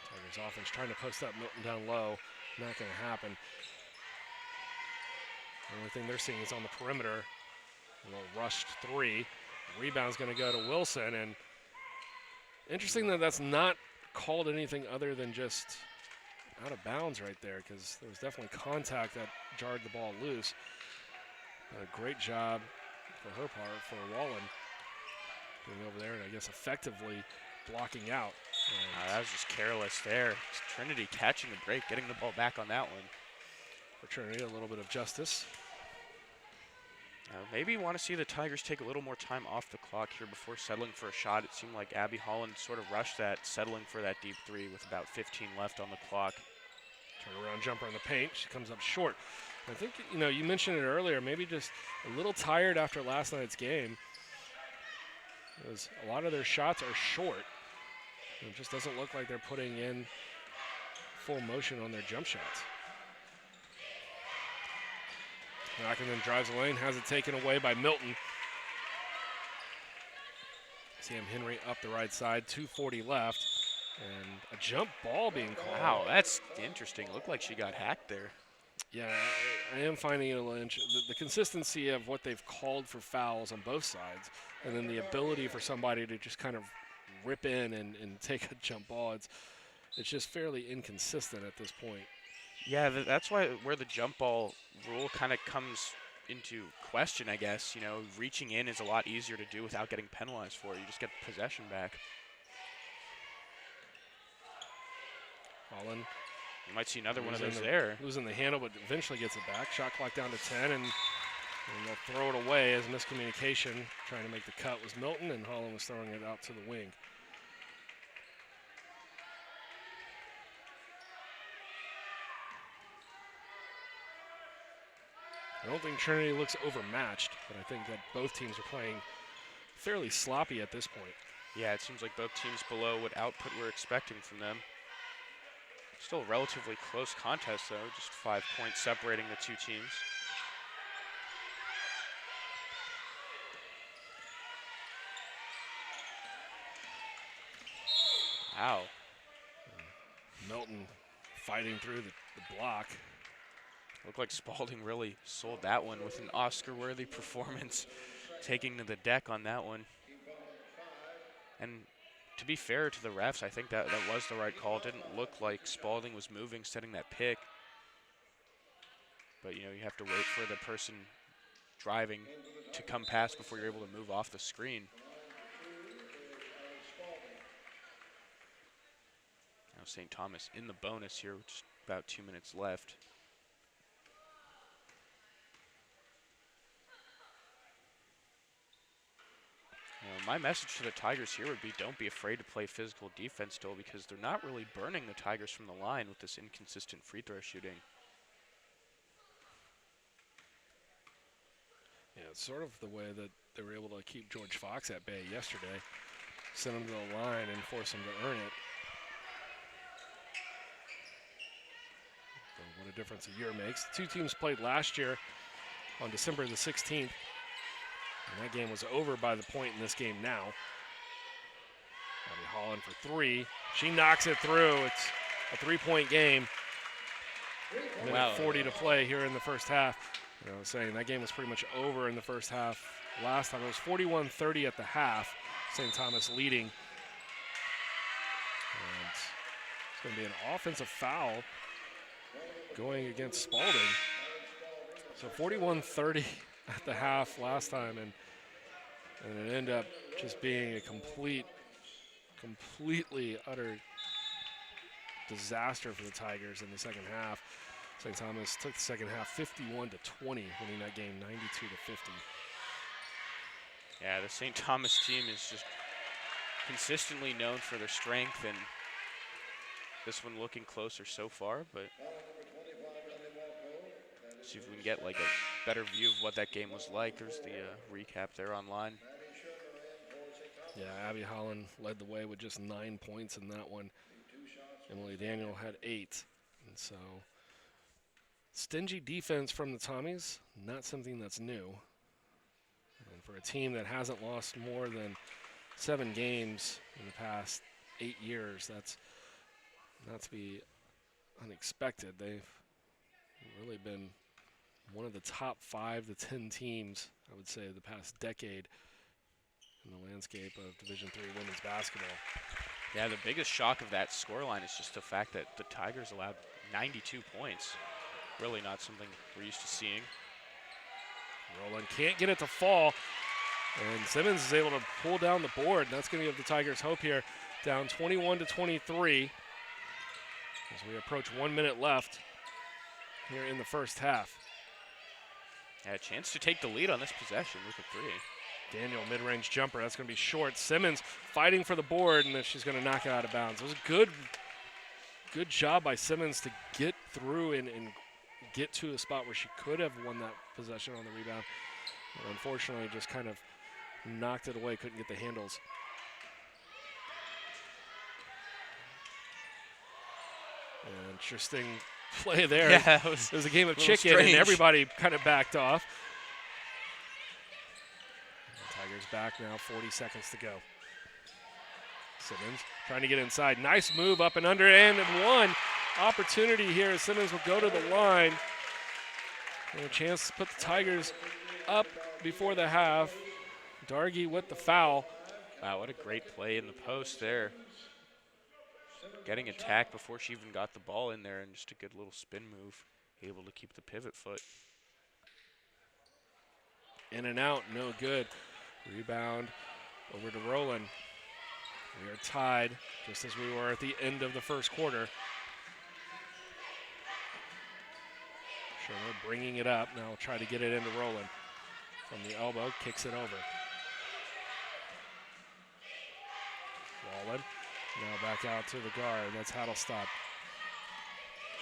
Tigers offense trying to post up Milton down low. Not going to happen. The only thing they're seeing is on the perimeter. A little rushed 3. Rebound's going to go to Wilson. And interesting that that's not called anything other than just out of bounds right there, because there was definitely contact that jarred the ball loose. A great job for her part, for Wallen, getting over there and I guess effectively blocking out. That was just careless there. It's Trinity catching the break, getting the ball back on that one. For Trinity, a little bit of justice. Maybe you want to see the Tigers take a little more time off the clock here before settling for a shot. It seemed like Abby Holland sort of rushed that, settling for that deep 3 with about 15 left on the clock. Turnaround jumper in the paint. She comes up short. I think, you know, you mentioned it earlier, maybe just a little tired after last night's game. A lot of their shots are short. It just doesn't look like they're putting in full motion on their jump shots. Ackerman drives the lane, has it taken away by Milton. Sam Henry up the right side, 2:40 left, and a jump ball being called. Wow, that's interesting. Looked like she got hacked there. Yeah, I am finding it a little interesting. The consistency of what they've called for fouls on both sides, and then the ability for somebody to just kind of rip in and take a jump ball. It's just fairly inconsistent at this point. Yeah, that's why where the jump ball rule kind of comes into question, I guess. You know, reaching in is a lot easier to do without getting penalized for it. You just get possession back. Holland. You might see another one of those there. Losing the handle, but eventually gets it back. Shot clock down to 10, and they'll throw it away as miscommunication. Trying to make the cut was Milton, and Holland was throwing it out to the wing. I don't think Trinity looks overmatched, but I think that both teams are playing fairly sloppy at this point. Yeah, it seems like both teams below what output we're expecting from them. Still a relatively close contest, though, just 5 points separating the two teams. Wow. Milton fighting through the block. Looked like Spalding really sold that one with an Oscar-worthy performance, taking to the deck on that one. And to be fair to the refs, I think that was the right call. It didn't look like Spalding was moving, setting that pick. But, you know, you have to wait for the person driving to come past before you're able to move off the screen. Now St. Thomas in the bonus here, with just about 2 minutes left. My message to the Tigers here would be don't be afraid to play physical defense still, because they're not really burning the Tigers from the line with this inconsistent free throw shooting. Yeah, it's sort of the way that they were able to keep George Fox at bay yesterday. Send him to the line and force him to earn it. So what a difference a year makes. The two teams played last year on December the 16th. And that game was over by the point in this game now. Abby Holland for three. She knocks it through. It's a three-point game. Minute 40 to play here in the first half. You know, I was saying that game was pretty much over in the first half. Last time it was 41-30 at the half. St. Thomas leading. And it's going to be an offensive foul going against Spalding. So 41-30 at the half last time, and it ended up just being a completely utter disaster for the Tigers in the second half. St. Thomas took the second half 51-20, winning that game 92-50. Yeah, the St. Thomas team is just consistently known for their strength, and this one looking closer so far, but see if we can get like a better view of what that game was like. There's the recap there online. Yeah, Abby Holland led the way with just 9 points in that one. Emily Daniel had 8. And so stingy defense from the Tommies, not something that's new. And for a team that hasn't lost more than 7 games in the past 8 years, that's not to be unexpected. They've really been one of the top 5 to 10 teams, I would say, the past decade in the landscape of Division III women's basketball. Yeah, the biggest shock of that scoreline is just the fact that the Tigers allowed 92 points. Really not something we're used to seeing. Rowland can't get it to fall, and Simmons is able to pull down the board, and that's going to give the Tigers hope here. Down 21-23 as we approach 1 minute left here in the first half. Yeah, a chance to take the lead on this possession with a three. Daniel, mid-range jumper. That's going to be short. Simmons fighting for the board, and then she's going to knock it out of bounds. It was a good job by Simmons to get through and get to a spot where she could have won that possession on the rebound. But unfortunately, just kind of knocked it away, couldn't get the handles. Interesting play there. Yeah, it was a game of a little chicken, strange. and everybody kind of backed off. Tigers back now, 40 seconds to go. Simmons trying to get inside. Nice move up and under, and one opportunity here as Simmons will go to the line. And a chance to put the Tigers up before the half. Dargy with the foul. Wow, what a great play in the post there. Getting attacked before she even got the ball in there, and just a good little spin move. Able to keep the pivot foot. In and out, no good. Rebound over to Rowland. We are tied, just as we were at the end of the first quarter. Sherman bringing it up. Now try to get it into Rowland. From the elbow, kicks it over. Wallen now back out to the guard. That's Hattelstad.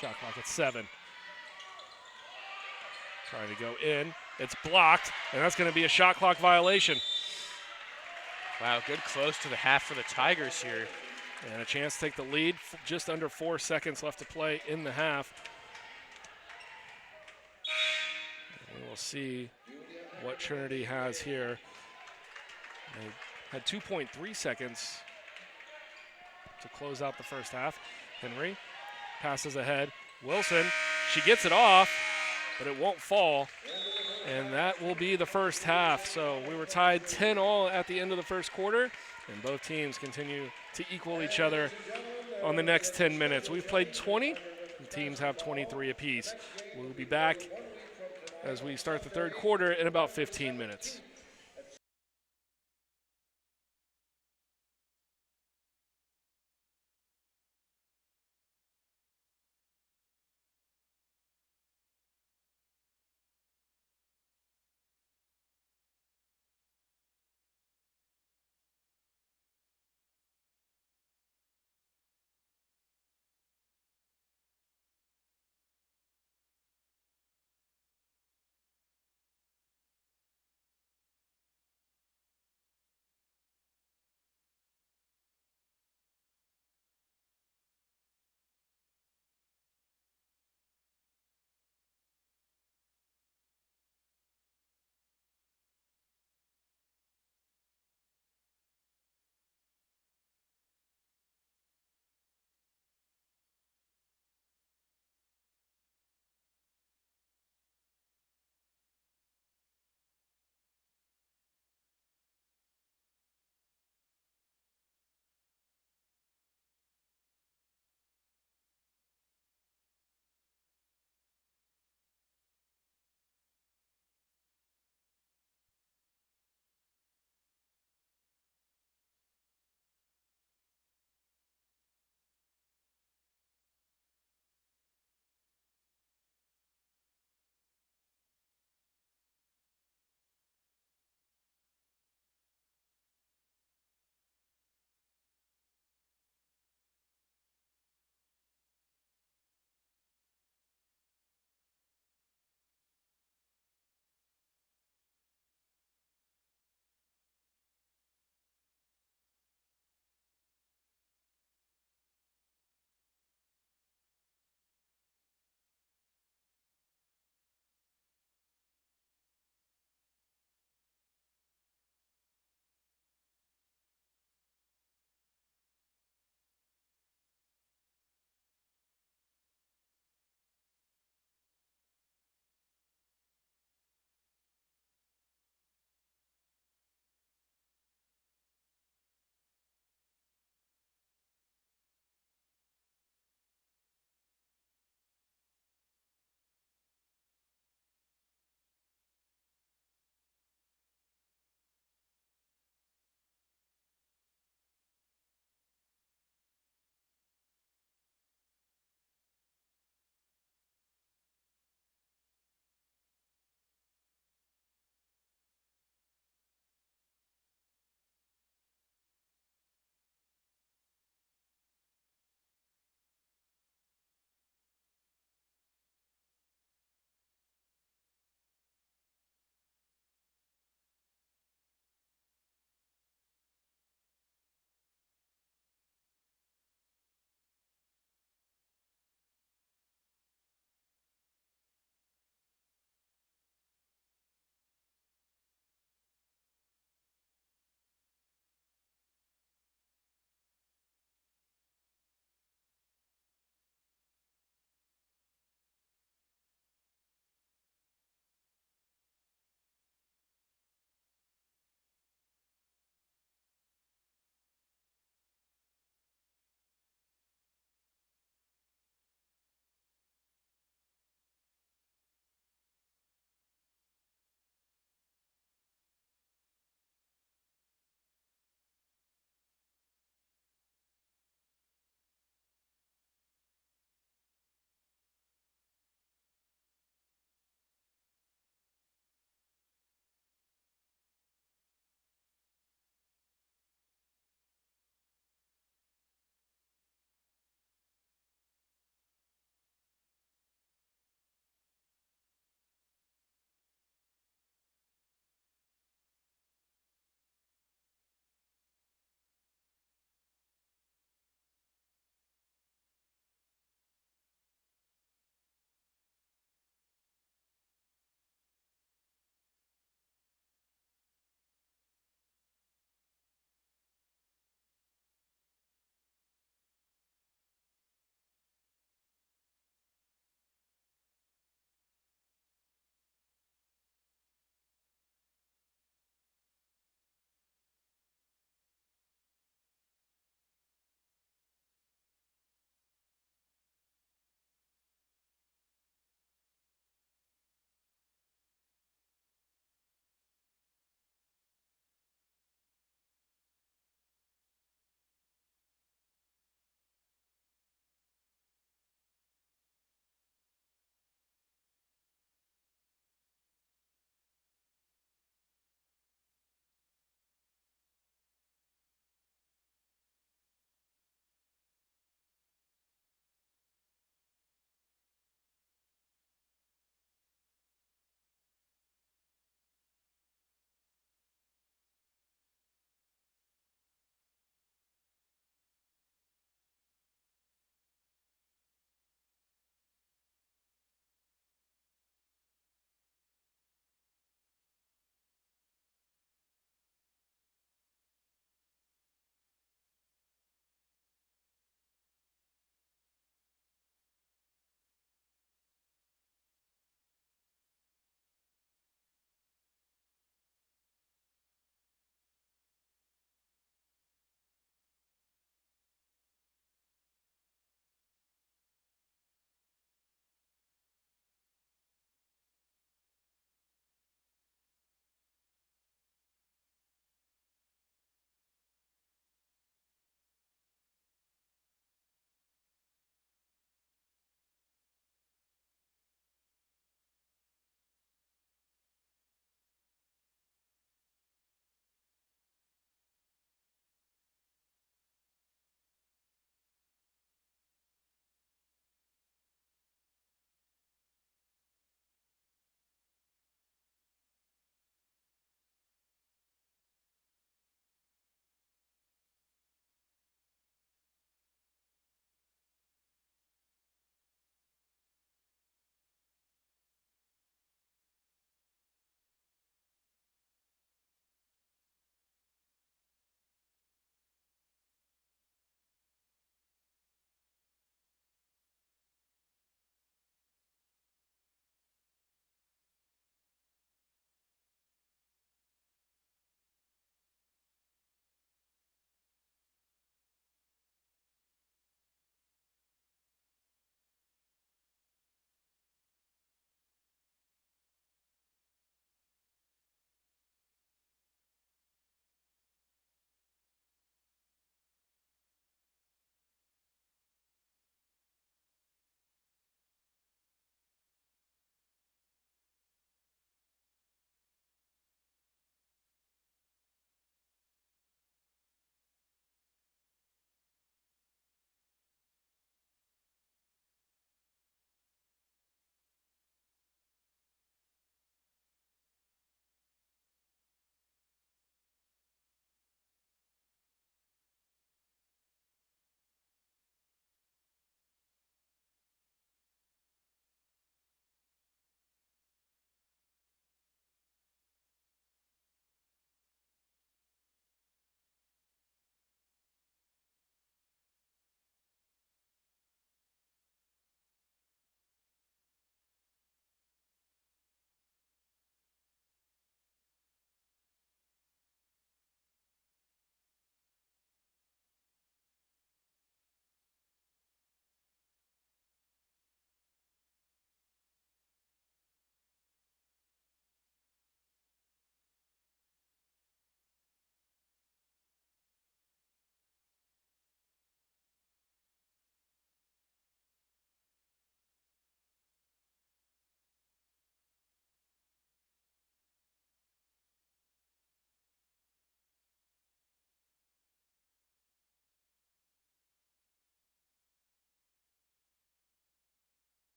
Shot clock at 7. Trying to go in. It's blocked, and that's going to be a shot clock violation. Wow, good close to the half for the Tigers here. And a chance to take the lead. Just under 4 seconds left to play in the half. And we will see what Trinity has here. They had 2.3 seconds to close out the first half. Henry passes ahead. Wilson, she gets it off, but it won't fall. And that will be the first half. So we were tied 10-all at the end of the first quarter, and both teams continue to equal each other on the next 10 minutes. We've played 20. The teams have 23 apiece. We'll be back as we start the third quarter in about 15 minutes.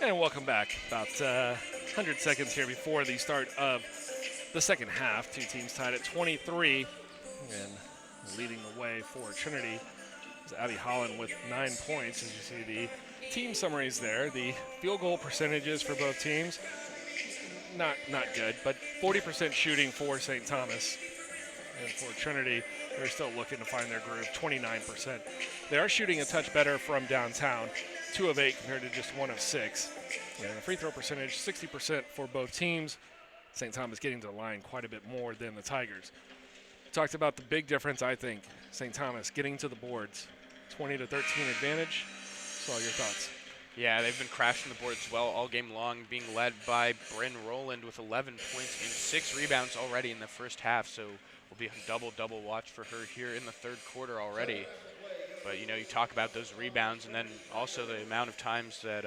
And welcome back. About 100 seconds here before the start of the second half. Two teams tied at 23. And leading the way for Trinity is Abby Holland with 9 points. As you see the team summaries there, the field goal percentages for both teams, not good, but 40% shooting for St. Thomas. And for Trinity, they're still looking to find their groove, 29%. They are shooting a touch better from downtown, 2 of 8 compared to just 1 of 6. And the free throw percentage, 60% for both teams. St. Thomas getting to the line quite a bit more than the Tigers. We talked about the big difference, I think. St. Thomas getting to the boards, 20-13 advantage. So your thoughts? Yeah, they've been crashing the boards well all game long, being led by Bryn Rowland with 11 points and 6 rebounds already in the first half. So will be a double watch for her here in the third quarter already. But, you know, you talk about those rebounds and then also the amount of times that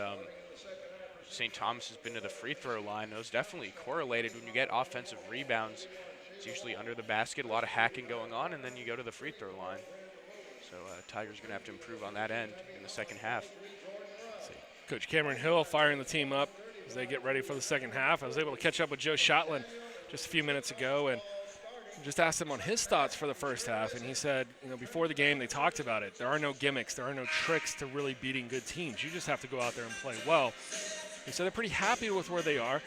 St. Thomas has been to the free throw line. Those definitely correlated. When you get offensive rebounds, it's usually under the basket, a lot of hacking going on, and then you go to the free throw line. So Tigers are going to have to improve on that end in the second half. Coach Cameron Hill firing the team up as they get ready for the second half. I was able to catch up with Joe Shotland just a few minutes ago and just asked him on his thoughts for the first half. And he said, you know, before the game they talked about it. There are no gimmicks. There are no tricks to really beating good teams. You just have to go out there and play well. He said they're pretty happy with where they are.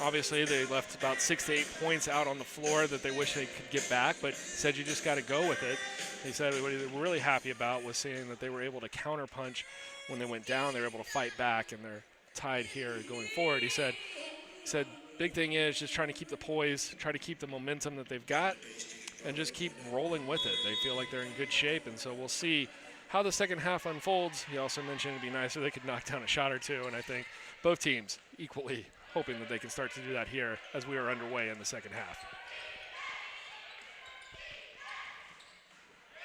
Obviously, they left about 6 to 8 points out on the floor that they wish they could get back, but said you just got to go with it. He said what they were really happy about was seeing that they were able to counterpunch when they went down. They were able to fight back, and they're tied here going forward. He said, big thing is just trying to keep the poise, try to keep the momentum that they've got, and just keep rolling with it. They feel like they're in good shape, and so we'll see how the second half unfolds. He also mentioned it'd be nice if they could knock down a shot or two, and I think both teams equally hoping that they can start to do that here as we are underway in the second half.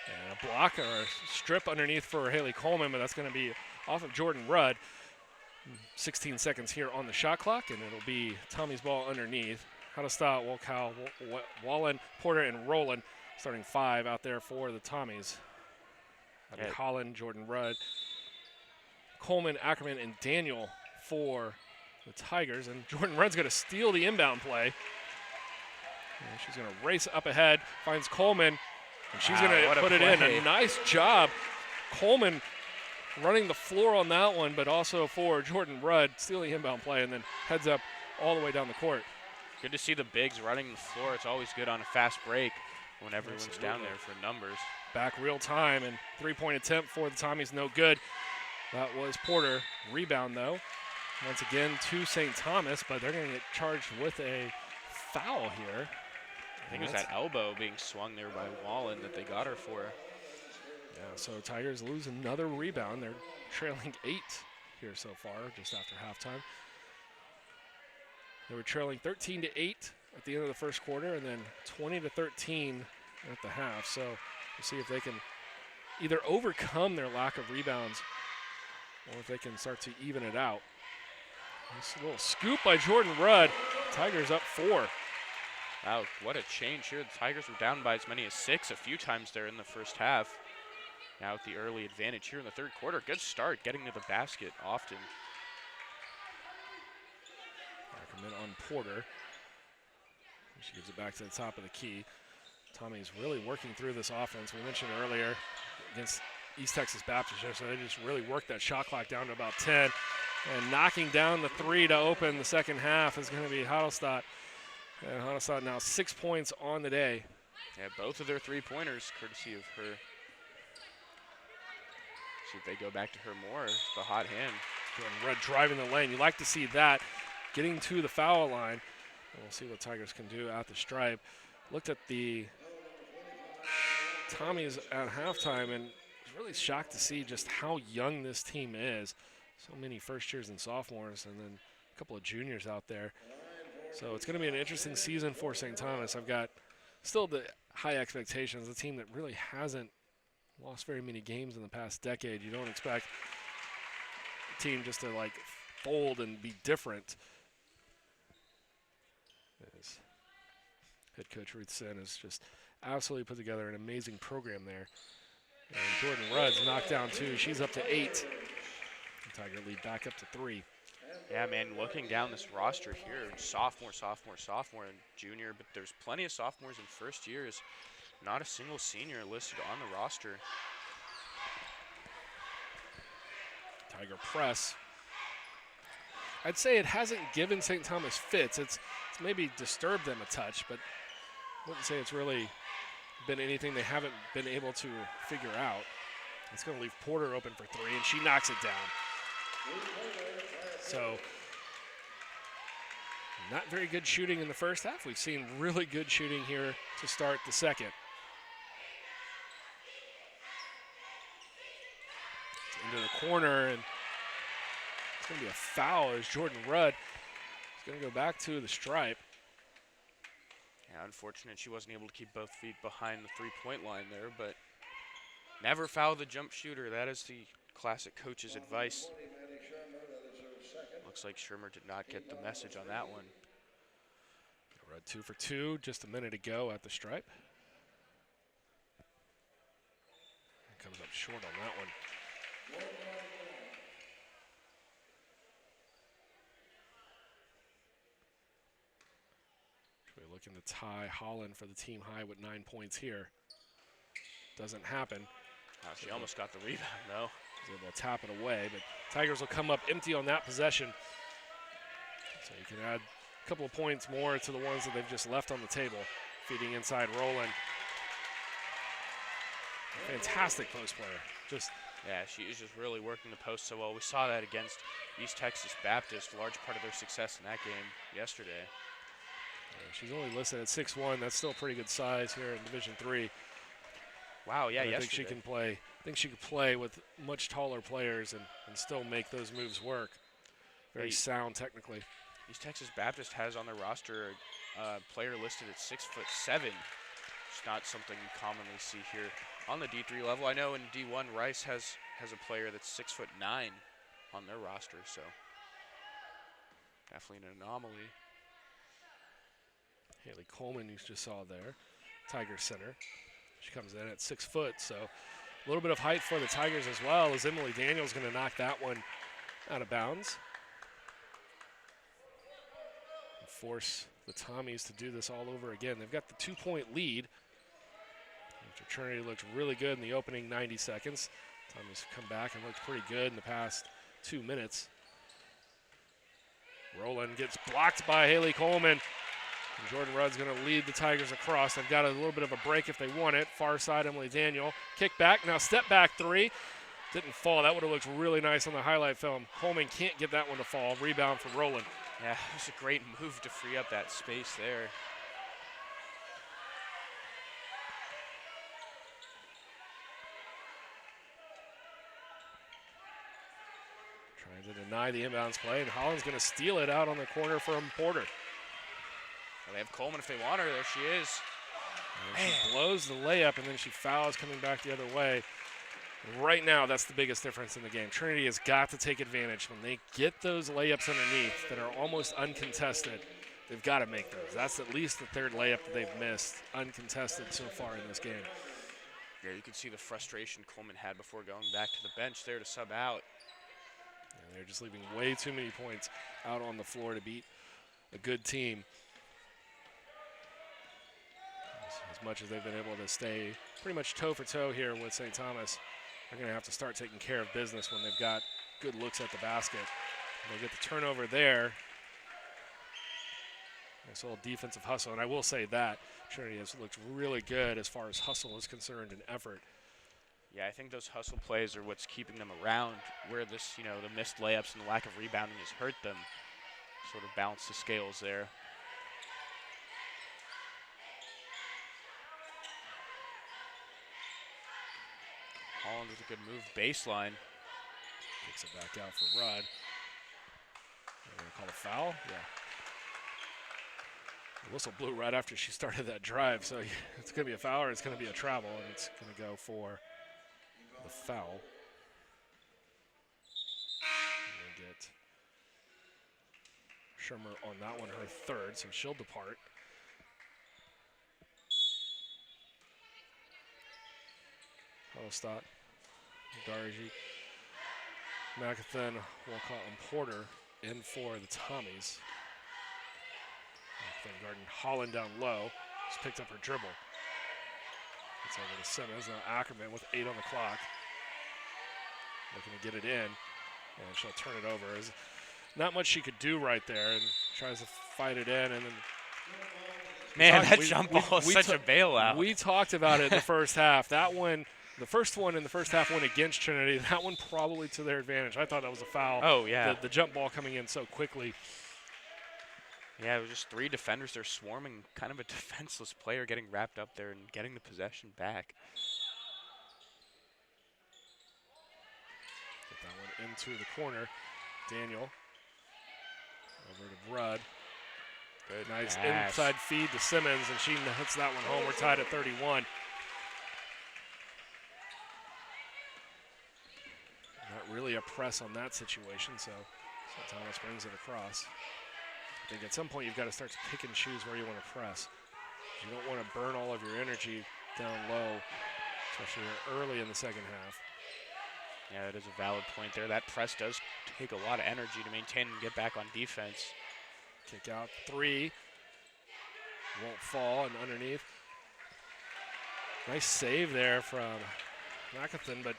And a block or a strip underneath for Haley Coleman, but that's going to be off of Jordan Rudd. 16 seconds here on the shot clock, and it'll be Tommy's ball underneath. Hadastad, Walkow, Wallen, Porter, and Rowland starting 5 out there for the Tommies. Yeah. Holland, Jordan Rudd, Coleman, Ackerman, and Daniel for the Tigers. And Jordan Rudd's going to steal the inbound play. And she's going to race up ahead, finds Coleman, and she's going to put it in. A nice job. Coleman running the floor on that one, but also for Jordan Rudd, stealing inbound play, and then heads up all the way down the court. Good to see the bigs running the floor. It's always good on a fast break when everyone's down there for numbers. Back real time, and three-point attempt for the Tommies, no good. That was Porter. Rebound, though. Once again to St. Thomas, but they're going to get charged with a foul here. I think it was that elbow being swung there by Wallen that they got her for. Yeah, so Tigers lose another rebound. They're trailing 8 here so far, just after halftime. They were trailing 13-8 at the end of the first quarter, and then 20-13 at the half. So we'll see if they can either overcome their lack of rebounds or if they can start to even it out. This little scoop by Jordan Rudd. Tigers up 4. Wow, what a change here. The Tigers were down by as many as 6 a few times there in the first half. Now with the early advantage here in the third quarter. Good start getting to the basket often. Ackerman on Porter. She gives it back to the top of the key. Tommy's really working through this offense. We mentioned earlier against East Texas Baptist, so they just really worked that shot clock down to about 10. And knocking down the 3 to open the second half is going to be Hadastad. And Hadastad now 6 points on the day. Yeah, both of their 3-pointers, courtesy of her. See if they go back to her more. The hot hand. Jordan Rudd driving the lane. You like to see that. Getting to the foul line. And we'll see what Tigers can do at the stripe. Looked at the Tommies at halftime and was really shocked to see just how young this team is. So many first years and sophomores, and then a couple of juniors out there. So it's going to be an interesting season for St. Thomas. I've got still the high expectations. A team that really hasn't lost very many games in the past decade. You don't expect a team just to like fold and be different. As head coach Ruth Sen has just absolutely put together an amazing program there. And Jordan Rudd's knocked down 2. She's up to 8. Tiger lead back up to 3. Yeah, man, looking down this roster here, sophomore, and junior, but there's plenty of sophomores in first years. Not a single senior listed on the roster. Tiger press. I'd say it hasn't given St. Thomas fits. It's maybe disturbed them a touch, but I wouldn't say it's really been anything they haven't been able to figure out. It's going to leave Porter open for three, and she knocks it down. So, not very good shooting in the first half. We've seen really good shooting here to start the second. Into the corner, and it's going to be a foul as Jordan Rudd is going to go back to the stripe. Yeah, unfortunate she wasn't able to keep both feet behind the three-point line there, but never foul the jump shooter. That is the classic coach's advice. Looks like Shermer did not get the message on that one. Rudd 2 for 2 just a minute ago at the stripe. Comes up short on that one. We're looking to tie Holland for the team high with 9 points here. Doesn't happen. She almost got the rebound, though. Was able to tap it away, but Tigers will come up empty on that possession. So you can add a couple of points more to the ones that they've just left on the table. Feeding inside Rowland. Fantastic post player. Yeah, she is just really working the post so well. We saw that against East Texas Baptist, a large part of their success in that game yesterday. Yeah, she's only listed at 6'1". That's still a pretty good size here in Division III. Wow, yeah, I think she can play. I think she could play with much taller players and still make those moves work. Very sound technically. East Texas Baptist has on their roster a player listed at 6'7". It's not something you commonly see here on the D3 level. I know in D1, Rice has a player that's 6'9" on their roster, so definitely an anomaly. Haley Coleman, you just saw there, Tiger center. She comes in at 6 foot, so a little bit of height for the Tigers as well, as Emily Daniels going to knock that one out of bounds. And force the Tommies to do this all over again. They've got the 2-point lead. After Trinity looked really good in the opening 90 seconds. Tommies come back and looked pretty good in the past 2 minutes. Rowland gets blocked by Haley Coleman. And Jordan Rudd's going to lead the Tigers across. They've got a little bit of a break if they want it. Far side, Emily Daniel. Kick back. Now step back three. Didn't fall. That would have looked really nice on the highlight film. Coleman can't get that one to fall. Rebound for Rowland. Yeah, it was a great move to free up that space there. Trying to deny the inbounds play, and Holland's going to steal it out on the corner from Porter. Well, they have Coleman if they want her. There she is. And she blows the layup, and then she fouls coming back the other way. And right now, that's the biggest difference in the game. Trinity has got to take advantage. When they get those layups underneath that are almost uncontested, they've got to make those. That's at least the third layup that they've missed, uncontested so far in this game. Yeah, you can see the frustration Coleman had before going back to the bench there to sub out. And they're just leaving way too many points out on the floor to beat a good team. As much as they've been able to stay pretty much toe for toe here with St. Thomas, they're going to have to start taking care of business when they've got good looks at the basket. They'll get the turnover there. Nice little defensive hustle, and I will say that Trinity has looked really good as far as hustle is concerned and effort. Yeah, I think those hustle plays are what's keeping them around, where this, the missed layups and the lack of rebounding has hurt them. Sort of balance the scales there. Holland with a good move, baseline. Kicks it back out for Rudd. They're going to call a foul? Yeah. The whistle blew right after she started that drive, so it's going to be a foul or it's going to be a travel, and it's going to go for the foul. We'll get Shermer on that one, her third, so she'll depart. Hallstatt, Darji, Macathan, Walcott, and Porter in for the Tommies. Van Garden Holland down low. Just picked up her dribble. It's over to Simmons. Now Ackerman with 8 on the clock. Looking to get it in. And she'll turn it over. There's not much she could do right there. And tries to fight it in. And then man, that jump ball is such a bailout. We talked about it in the first half. That one, the first one in the first half went against Trinity. That one probably to their advantage. I thought that was a foul. Oh, yeah. The jump ball coming in so quickly. Yeah, it was just 3 defenders. They're swarming kind of a defenseless player getting wrapped up there and getting the possession back. Get that one into the corner. Daniel over to Brudd. Good nice pass. Inside feed to Simmons, and she hits that one home. We're tied at 31. Not really a press on that situation, so Thomas brings it across. I think at some point you've got to start to pick and choose where you want to press. You don't want to burn all of your energy down low, especially early in the second half. Yeah, that is a valid point there. That press does take a lot of energy to maintain and get back on defense. Kick out 3. Won't fall, and underneath. Nice save there from Mackathan, but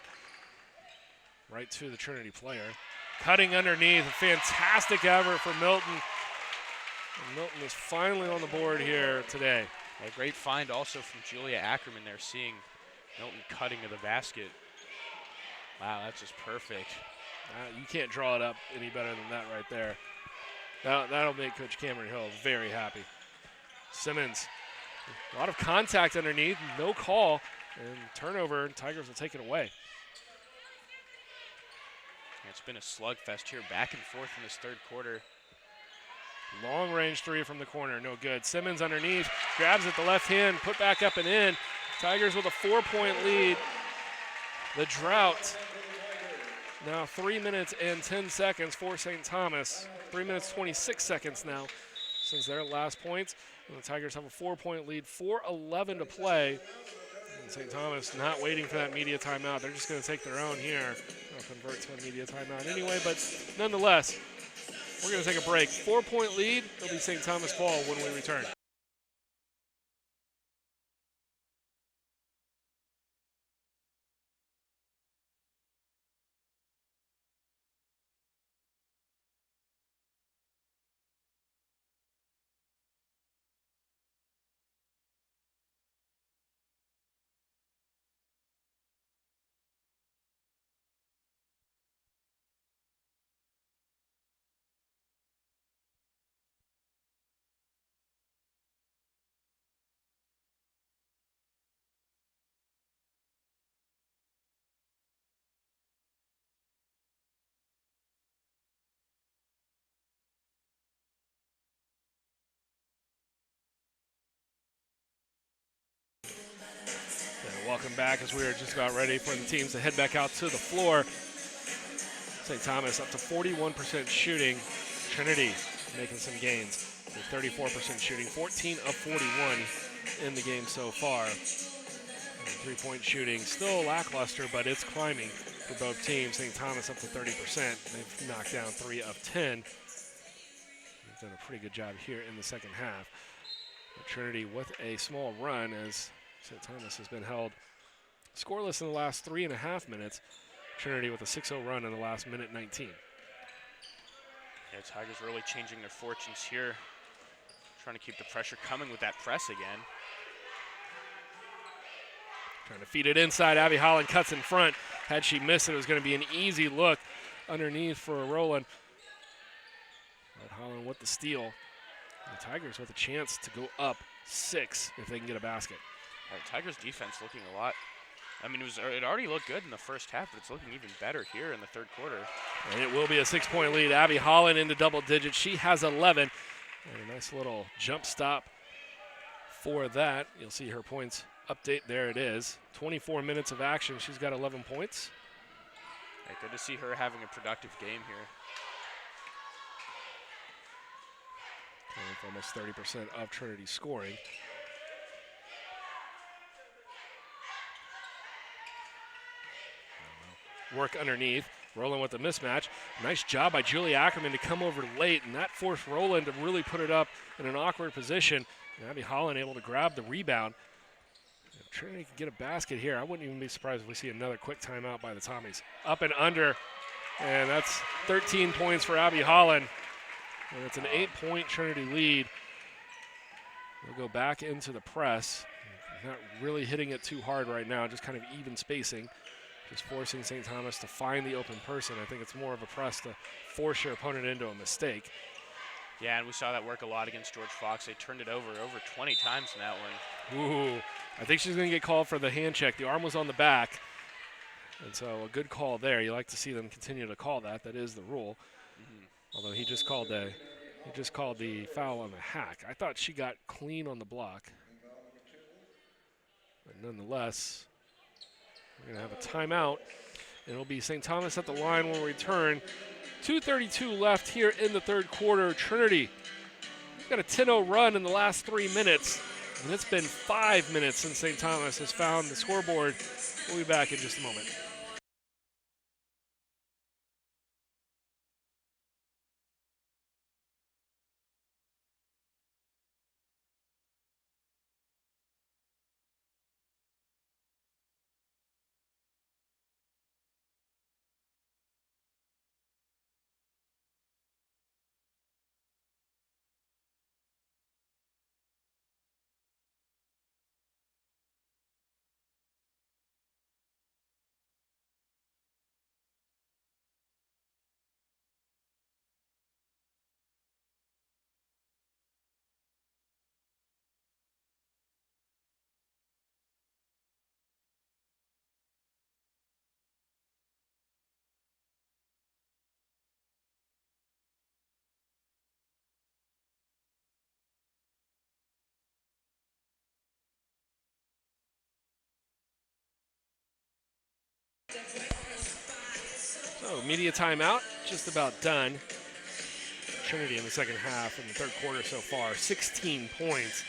right to the Trinity player. Cutting underneath, a fantastic effort for Milton. And Milton is finally on the board here today. A great find also from Julia Ackerman there, seeing Milton cutting to the basket. Wow, that's just perfect. You can't draw it up any better than that right there. That'll make Coach Cameron Hill very happy. Simmons, a lot of contact underneath, no call, and turnover, and Tigers will take it away. It's been a slugfest here, back and forth in this third quarter. Long range 3 from the corner, no good. Simmons underneath, grabs it the left hand, put back up and in. Tigers with a 4-point lead. The drought now 3 minutes and 10 seconds for St. Thomas. 3 minutes 26 seconds now since their last points. And the Tigers have a 4-point lead, 4:11 to play. And St. Thomas not waiting for that media timeout. They're just going to take their own here. They'll convert to a media timeout anyway, but nonetheless, we're going to take a break. 4-point lead. It'll be St. Thomas ball when we return. Welcome back as we are just about ready for the teams to head back out to the floor. St. Thomas up to 41% shooting. Trinity making some gains with 34% shooting, 14 of 41 in the game so far. And 3-point shooting still lackluster, but it's climbing for both teams. St. Thomas up to 30%. They've knocked down 3 of 10. They've done a pretty good job here in the second half. But Trinity with a small run as St. Thomas has been held scoreless in the last 3.5 minutes. Trinity with a 6-0 run in the last minute 19. Yeah, Tigers really changing their fortunes here. Trying to keep the pressure coming with that press again. Trying to feed it inside. Abby Holland cuts in front. Had she missed it, it was going to be an easy look underneath for Rowland. But Holland with the steal. The Tigers with a chance to go up 6 if they can get a basket. Tigers defense looking a lot. I mean, it already looked good in the first half, but it's looking even better here in the third quarter. And it will be a 6-point lead. Abby Holland into double digits. She has 11. And a nice little jump stop for that. You'll see her points update. There it is. 24 minutes of action. She's got 11 points. Yeah, good to see her having a productive game here. For almost 30% of Trinity scoring. Work underneath. Roland with the mismatch. Nice job by Julie Ackerman to come over late, and that forced Roland to really put it up in an awkward position. And Abby Holland able to grab the rebound. If Trinity can get a basket here, I wouldn't even be surprised if we see another quick timeout by the Tommies. Up and under, and that's 13 points for Abby Holland. And it's an 8-point Trinity lead. We'll go back into the press. Not really hitting it too hard right now, just kind of even spacing. Just forcing St. Thomas to find the open person. I think it's more of a press to force your opponent into a mistake. Yeah, and we saw that work a lot against George Fox. They turned it over 20 times in that one. Ooh, I think she's going to get called for the hand check. The arm was on the back, and so a good call there. You like to see them continue to call that. That is the rule. Although he just called the foul on the hack. I thought she got clean on the block. But nonetheless, we're going to have a timeout, and it'll be St. Thomas at the line when we return. 2:32 left here in the third quarter. Trinity got a 10-0 run in the last 3 minutes, and it's been 5 minutes since St. Thomas has found the scoreboard. We'll be back in just a moment. So, media timeout, just about done. Trinity in the second half in the third quarter so far. 16 points,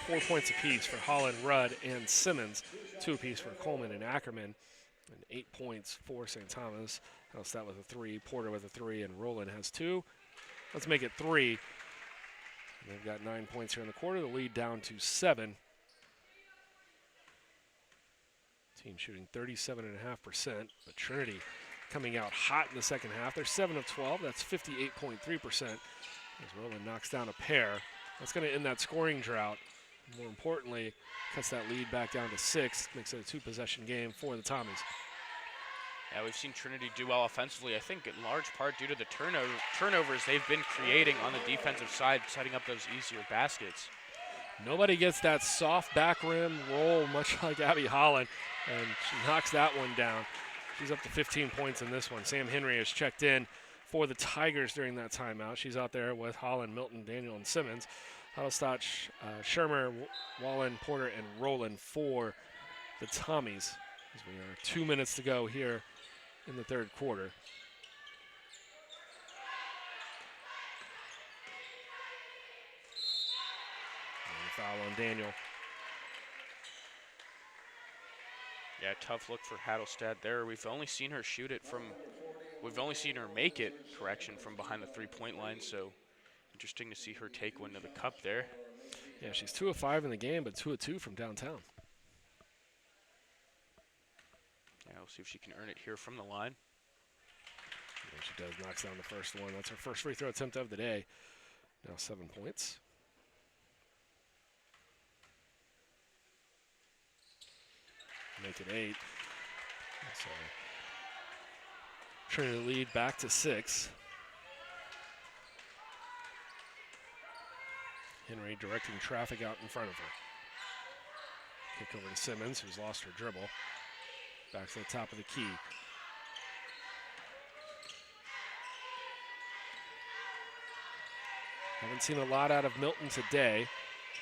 4 points apiece for Holland, Rudd, and Simmons. 2 apiece for Coleman and Ackerman, and 8 points for St. Thomas. Hellstat with a 3, Porter with a 3, and Roland has 2. Let's make it 3. And they've got 9 points here in the quarter. The lead down to 7. Team shooting 37.5%, but Trinity coming out hot in the second half. They're 7 of 12. That's 58.3%. As Roland knocks down a pair. That's going to end that scoring drought. More importantly, cuts that lead back down to 6. Makes it a 2-possession game for the Tommies. Yeah, we've seen Trinity do well offensively, I think in large part due to the turnovers they've been creating on the defensive side, setting up those easier baskets. Nobody gets that soft back rim roll, much like Abby Holland, and she knocks that one down. She's up to 15 points in this one. Sam Henry has checked in for the Tigers during that timeout. She's out there with Holland, Milton, Daniel, and Simmons. Huddlestott, Shermer, Wallen, Porter, and Roland for the Tommies. As we are 2 minutes to go here in the third quarter. Foul on Daniel. Yeah, tough look for Hadelstad there. We've only seen her make it, from behind the 3-point line, so interesting to see her take one to the cup there. Yeah, she's 2 of 5 in the game, but 2 of 2 from downtown. Yeah, we'll see if she can earn it here from the line. Yeah, she does, knocks down the first one. That's her first free throw attempt of the day. Now 7 points. Make it 8. So Trinity lead back to 6. Henry directing traffic out in front of her. Kick over to Simmons, who's lost her dribble. Back to the top of the key. Haven't seen a lot out of Milton today.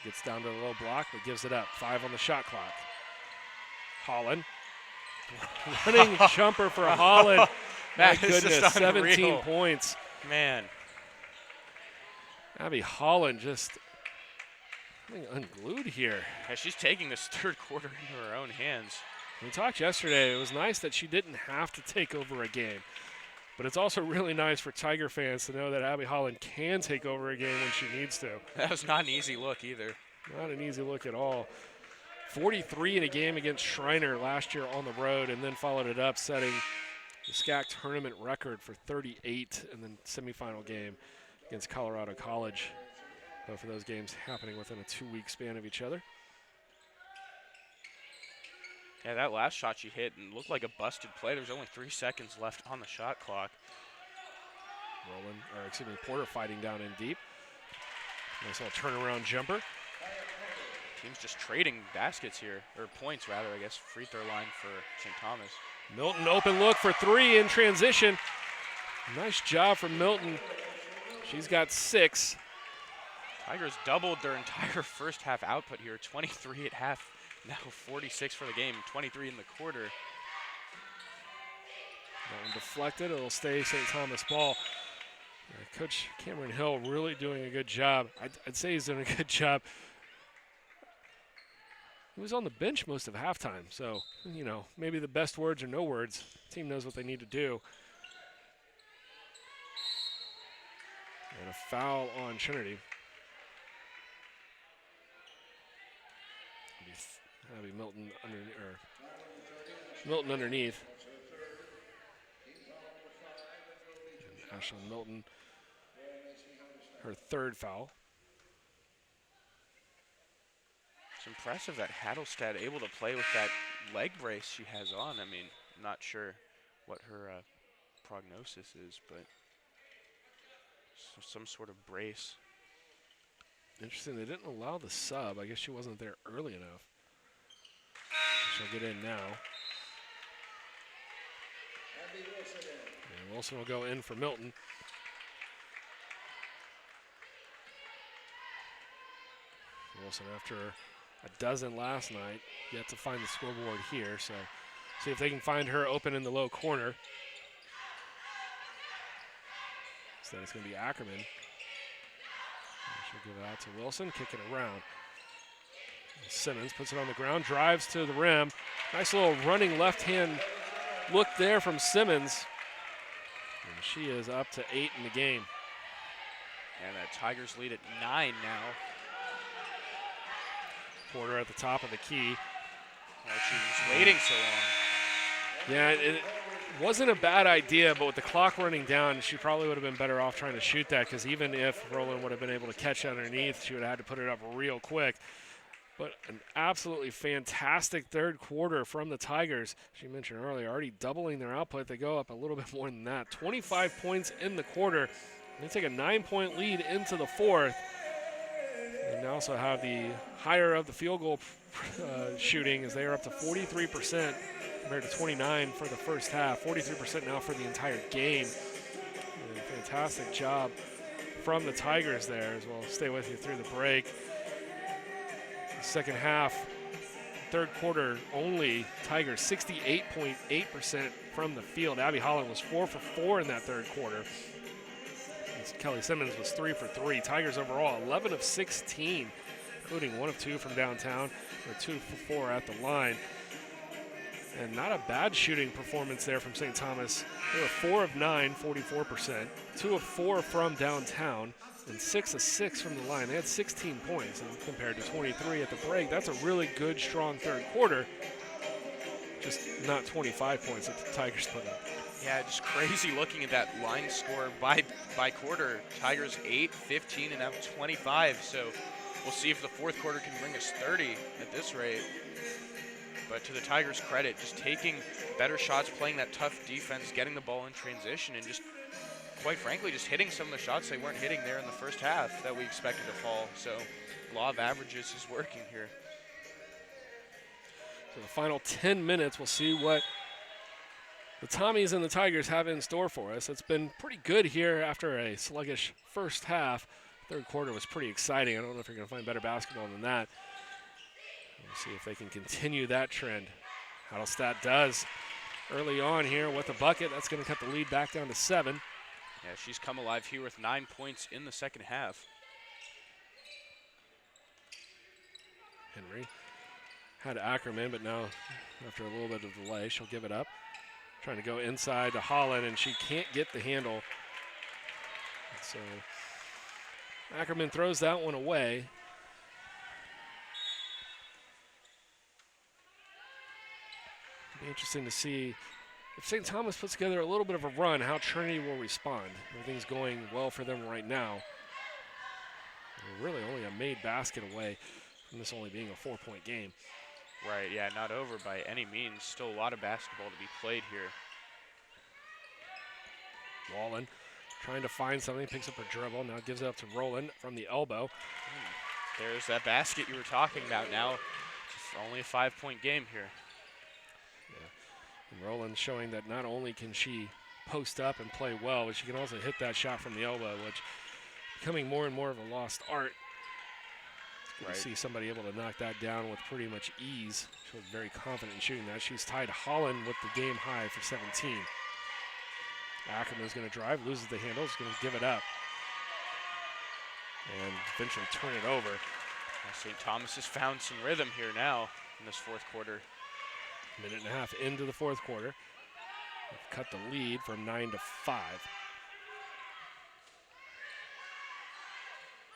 Gets down to the low block, but gives it up. 5 on the shot clock. Holland. Running jumper for Holland. My goodness, 17 points. Man. Abby Holland just unglued here. Yeah, she's taking this third quarter into her own hands. We talked yesterday. It was nice that she didn't have to take over a game. But it's also really nice for Tiger fans to know that Abby Holland can take over a game when she needs to. That was not an easy look either. Not an easy look at all. 43 in a game against Schreiner last year on the road, and then followed it up, setting the SCAC tournament record for 38 in the semifinal game against Colorado College. Both of those games happening within a 2-week span of each other. Yeah, that last shot she hit and looked like a busted play. There's only 3 seconds left on the shot clock. Porter fighting down in deep. Nice little turnaround jumper. Team's just trading baskets here, or points rather, I guess. Free throw line for St. Thomas. Milton open look for 3 in transition. Nice job from Milton. She's got 6. Tigers doubled their entire first half output here. 23 at half, now 46 for the game, 23 in the quarter. That one deflected. It'll stay St. Thomas ball. Coach Cameron Hill really doing a good job. I'd say he's doing a good job. He was on the bench most of halftime, so, you know, maybe the best words or no words. The team knows what they need to do. And a foul on Trinity. That'll be Milton underneath. And Ashlyn Milton, her 3rd foul. It's impressive that Hadelstad able to play with that leg brace she has on. I mean, I'm not sure what her prognosis is, but some sort of brace. Interesting, they didn't allow the sub. I guess she wasn't there early enough. She'll get in now. And Wilson will go in for Milton. Wilson, after a dozen last night, yet to find the scoreboard here. So see if they can find her open in the low corner. Instead, it's going to be Ackerman. And she'll give it out to Wilson, kick it around. Simmons puts it on the ground, drives to the rim. Nice little running left-hand look there from Simmons. And she is up to 8 in the game. And the Tigers lead at 9 now. Porter at the top of the key. Oh, she was waiting so long. Yeah, it wasn't a bad idea, but with the clock running down, she probably would have been better off trying to shoot that, because even if Roland would have been able to catch underneath, she would have had to put it up real quick. But an absolutely fantastic 3rd quarter from the Tigers. She mentioned earlier, already doubling their output. They go up a little bit more than that. 25 points in the quarter. They take a 9-point lead into the 4th. And they also have the higher of the field goal shooting, as they are up to 43% compared to 29 for the first half. 43% now for the entire game. And a fantastic job from the Tigers there, as well. Stay with you through the break. Second half, 3rd quarter only, Tigers 68.8% from the field. Abby Holland was 4 for 4 in that 3rd quarter. Kelly Simmons was 3 for 3. Tigers overall 11 of 16, including 1 of 2 from downtown, or 2 for 4 at the line. And not a bad shooting performance there from St. Thomas. They were 4 of 9, 44%, 2 of 4 from downtown, and 6 of 6 from the line. They had 16 points, and compared to 23 at the break. That's a really good, strong 3rd quarter. Just not 25 points that the Tigers put up. Yeah, just crazy looking at that line score by quarter. Tigers 8, 15, and now 25. So we'll see if the 4th quarter can bring us 30 at this rate. But to the Tigers' credit, just taking better shots, playing that tough defense, getting the ball in transition, and just, quite frankly, just hitting some of the shots they weren't hitting there in the first half that we expected to fall. So law of averages is working here. So the final 10 minutes, we'll see what the Tommies and the Tigers have in store for us. It's been pretty good here after a sluggish first half. 3rd quarter was pretty exciting. I don't know if you're going to find better basketball than that. We'll see if they can continue that trend. Hadelstad does early on here with a bucket. That's going to cut the lead back down to 7. Yeah, she's come alive here with 9 points in the second half. Henry had Ackerman, but now after a little bit of delay, she'll give it up. Trying to go inside to Holland, and she can't get the handle. So Ackerman throws that one away. It'll be interesting to see if St. Thomas puts together a little bit of a run, how Trinity will respond. Everything's going well for them right now. They're really only a made basket away from this only being a 4-point game. Right, yeah, not over by any means. Still a lot of basketball to be played here. Wallen trying to find something, picks up her dribble, now gives it up to Rowland from the elbow. There's that basket you were talking about now. It's only a 5-point game here. And Rowland showing that not only can she post up and play well, but she can also hit that shot from the elbow, which becoming more and more of a lost art. It's good to see somebody able to knock that down with pretty much ease. She was very confident in shooting that. She's tied Holland with the game high for 17. Ackerman's going to drive, loses the handle, is going to give it up. And eventually turn it over. St. Thomas has found some rhythm here now in this fourth quarter. Minute and a half into the fourth quarter. They've cut the lead from 9 to 5.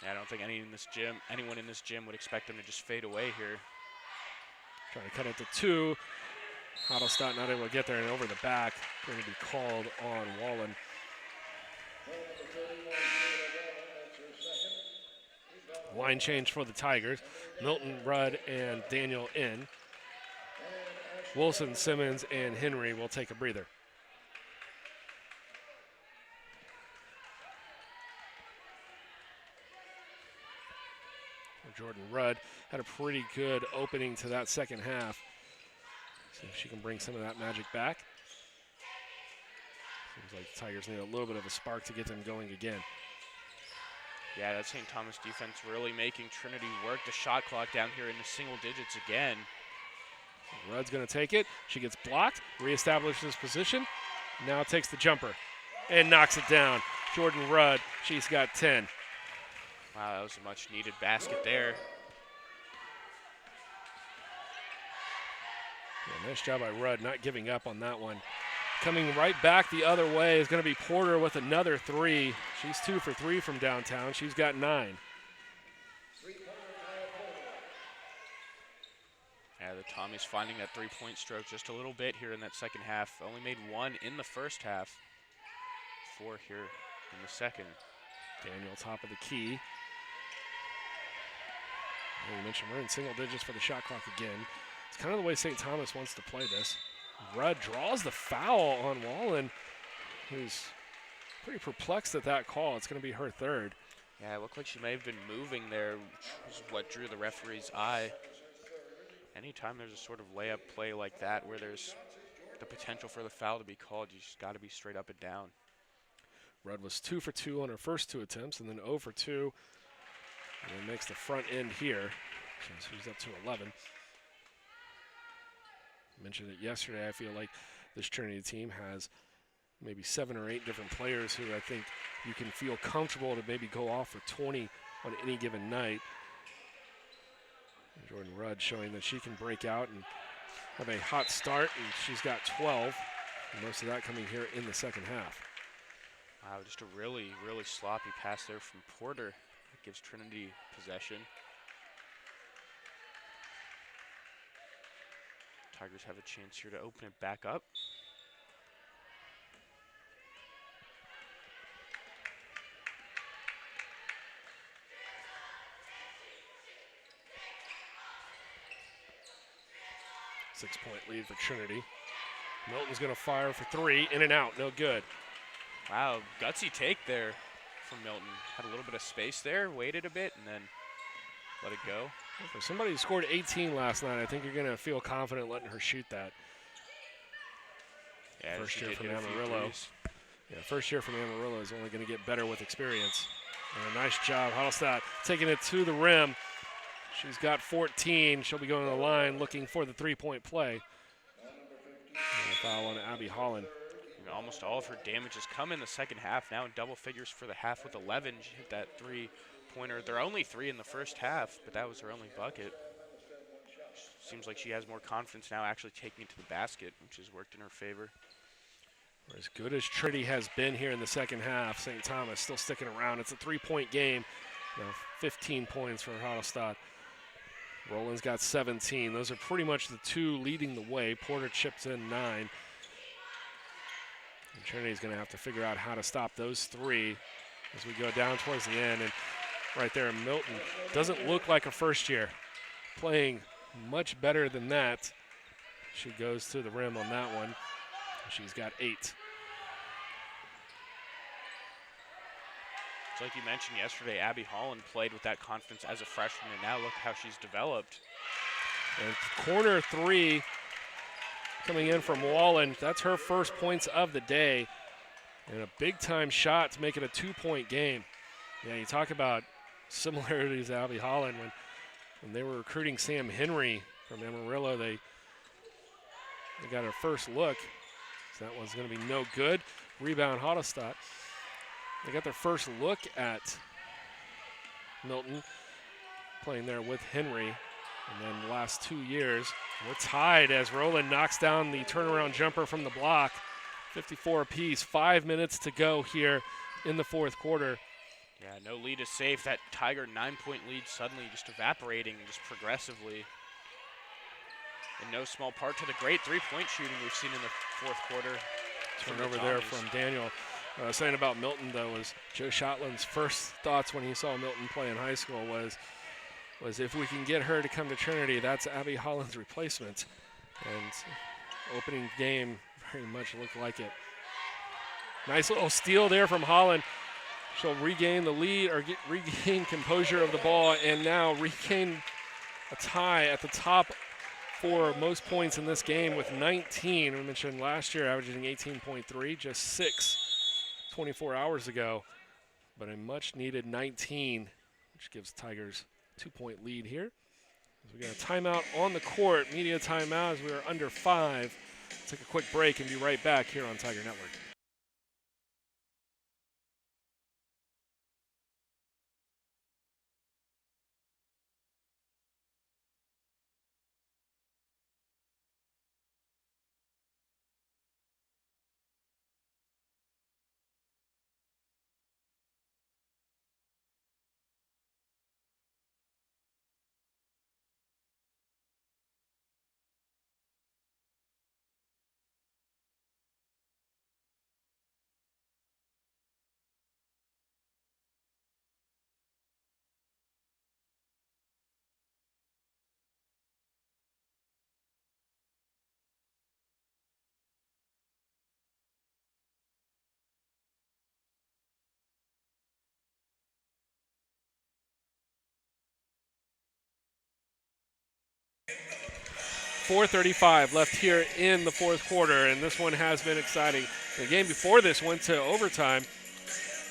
Yeah, I don't think anyone in this gym would expect them to just fade away here. Trying to cut it to 2. Hoddlestadt not able to get there, and over the back, going to be called on Wallen. Line change for the Tigers. Milton, Rudd, and Daniel in. Wilson, Simmons, and Henry will take a breather. Jordan Rudd had a pretty good opening to that second half. See if she can bring some of that magic back. Seems like the Tigers need a little bit of a spark to get them going again. Yeah, that St. Thomas defense really making Trinity work the shot clock down here in the single digits again. Rudd's going to take it. She gets blocked, reestablishes position, now takes the jumper and knocks it down. Jordan Rudd, she's got 10. Wow, that was a much needed basket there. Yeah, nice job by Rudd not giving up on that one. Coming right back the other way is going to be Porter with another 3. She's 2 for 3 from downtown. She's got 9. Yeah, the Tommies finding that 3-point stroke just a little bit here in that second half. Only made 1 in the first half. 4 here in the second. Daniel top of the key. You mentioned we're in single digits for the shot clock again. It's kind of the way St. Thomas wants to play this. Rudd draws the foul on Wallen, who's pretty perplexed at that call. It's going to be her 3rd. Yeah, it looked like she may have been moving there, which is what drew the referee's eye. Anytime there's a sort of layup play like that where there's the potential for the foul to be called, you just got to be straight up and down. Rudd was 2 for 2 on her first 2 attempts, and then 0 for 2. And then makes the front end here. So she's up to 11. Mentioned it yesterday. I feel like this Trinity team has maybe 7 or 8 different players who I think you can feel comfortable to maybe go off for 20 on any given night. And Jordan Rudd showing that she can break out and have a hot start, and she's got 12. And most of that coming here in the second half. Wow, just a really, really sloppy pass there from Porter. It gives Trinity possession. Tigers have a chance here to open it back up. Six-point lead for Trinity. Milton's going to fire for 3, in and out, no good. Wow, gutsy take there from Milton. Had a little bit of space there, waited a bit, and then let it go. For somebody who scored 18 last night, I think you're going to feel confident letting her shoot that. Yeah, first year from Amarillo. Yeah, first year from Amarillo is only going to get better with experience. And a nice job, Hoddlestadt taking it to the rim. She's got 14. She'll be going to the line looking for the 3-point play. And a foul on Abby Holland. Almost all of her damage has come in the second half. Now in double figures for the half with 11. She hit that 3-pointer. There are only 3 in the first half, but that was her only bucket. Seems like she has more confidence now actually taking it to the basket, which has worked in her favor. As good as Trinity has been here in the second half, St. Thomas still sticking around. It's a 3-point game. Now 15 points for Hottelstadt. Roland's got 17. Those are pretty much the two leading the way. Porter chips in 9. And Trinity's going to have to figure out how to stop those three as we go down towards the end. And right there, Milton doesn't look like a first year. Playing much better than that. She goes to the rim on that one. She's got 8. It's like you mentioned yesterday, Abby Holland played with that confidence as a freshman, and now look how she's developed. And corner 3 coming in from Wallen. That's her first points of the day. And a big-time shot to make it a 2-point game. Yeah, you talk about similarities to Abby Holland. When they were recruiting Sam Henry from Amarillo, they got her first look. So that one's going to be no good. Rebound, Hottelstadt. They got their first look at Milton playing there with Henry. And then the last 2 years, we're tied as Roland knocks down the turnaround jumper from the block. 54 apiece, 5 minutes to go here in the fourth quarter. Yeah, no lead is safe. That Tiger 9-point lead suddenly just evaporating just progressively. In no small part to the great three-point shooting we've seen in the fourth quarter. Turnover there from Daniel. Saying about Milton, though, was Joe Shotland's first thoughts when he saw Milton play in high school was if we can get her to come to Trinity, that's Abby Holland's replacement. And opening game very much looked like it. Nice little steal there from Holland. She'll regain the lead or regain composure of the ball and now regain a tie at the top for most points in this game with 19. We mentioned last year averaging 18.3, just 6 24 hours ago. But a much-needed 19, which gives Tigers a 2-point lead here. As we got a timeout on the court, media timeout as we are under 5. Take a quick break and be right back here on Tiger Network. .435 left here in the fourth quarter, and this one has been exciting. The game before this went to overtime.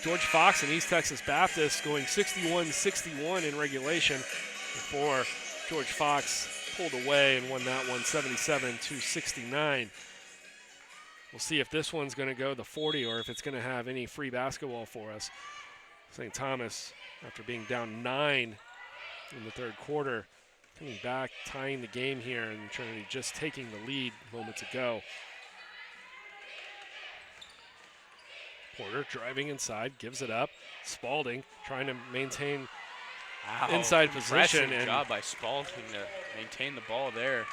George Fox and East Texas Baptist going 61-61 in regulation before George Fox pulled away and won that one 77-69. We'll see if this one's going to go the 40 or if it's going to have any free basketball for us. St. Thomas, after being down 9 in the third quarter, coming back, tying the game here, and Trinity just taking the lead moments ago. Porter driving inside, gives it up. Spalding trying to maintain inside position. Impressive job by Spalding to maintain the ball there.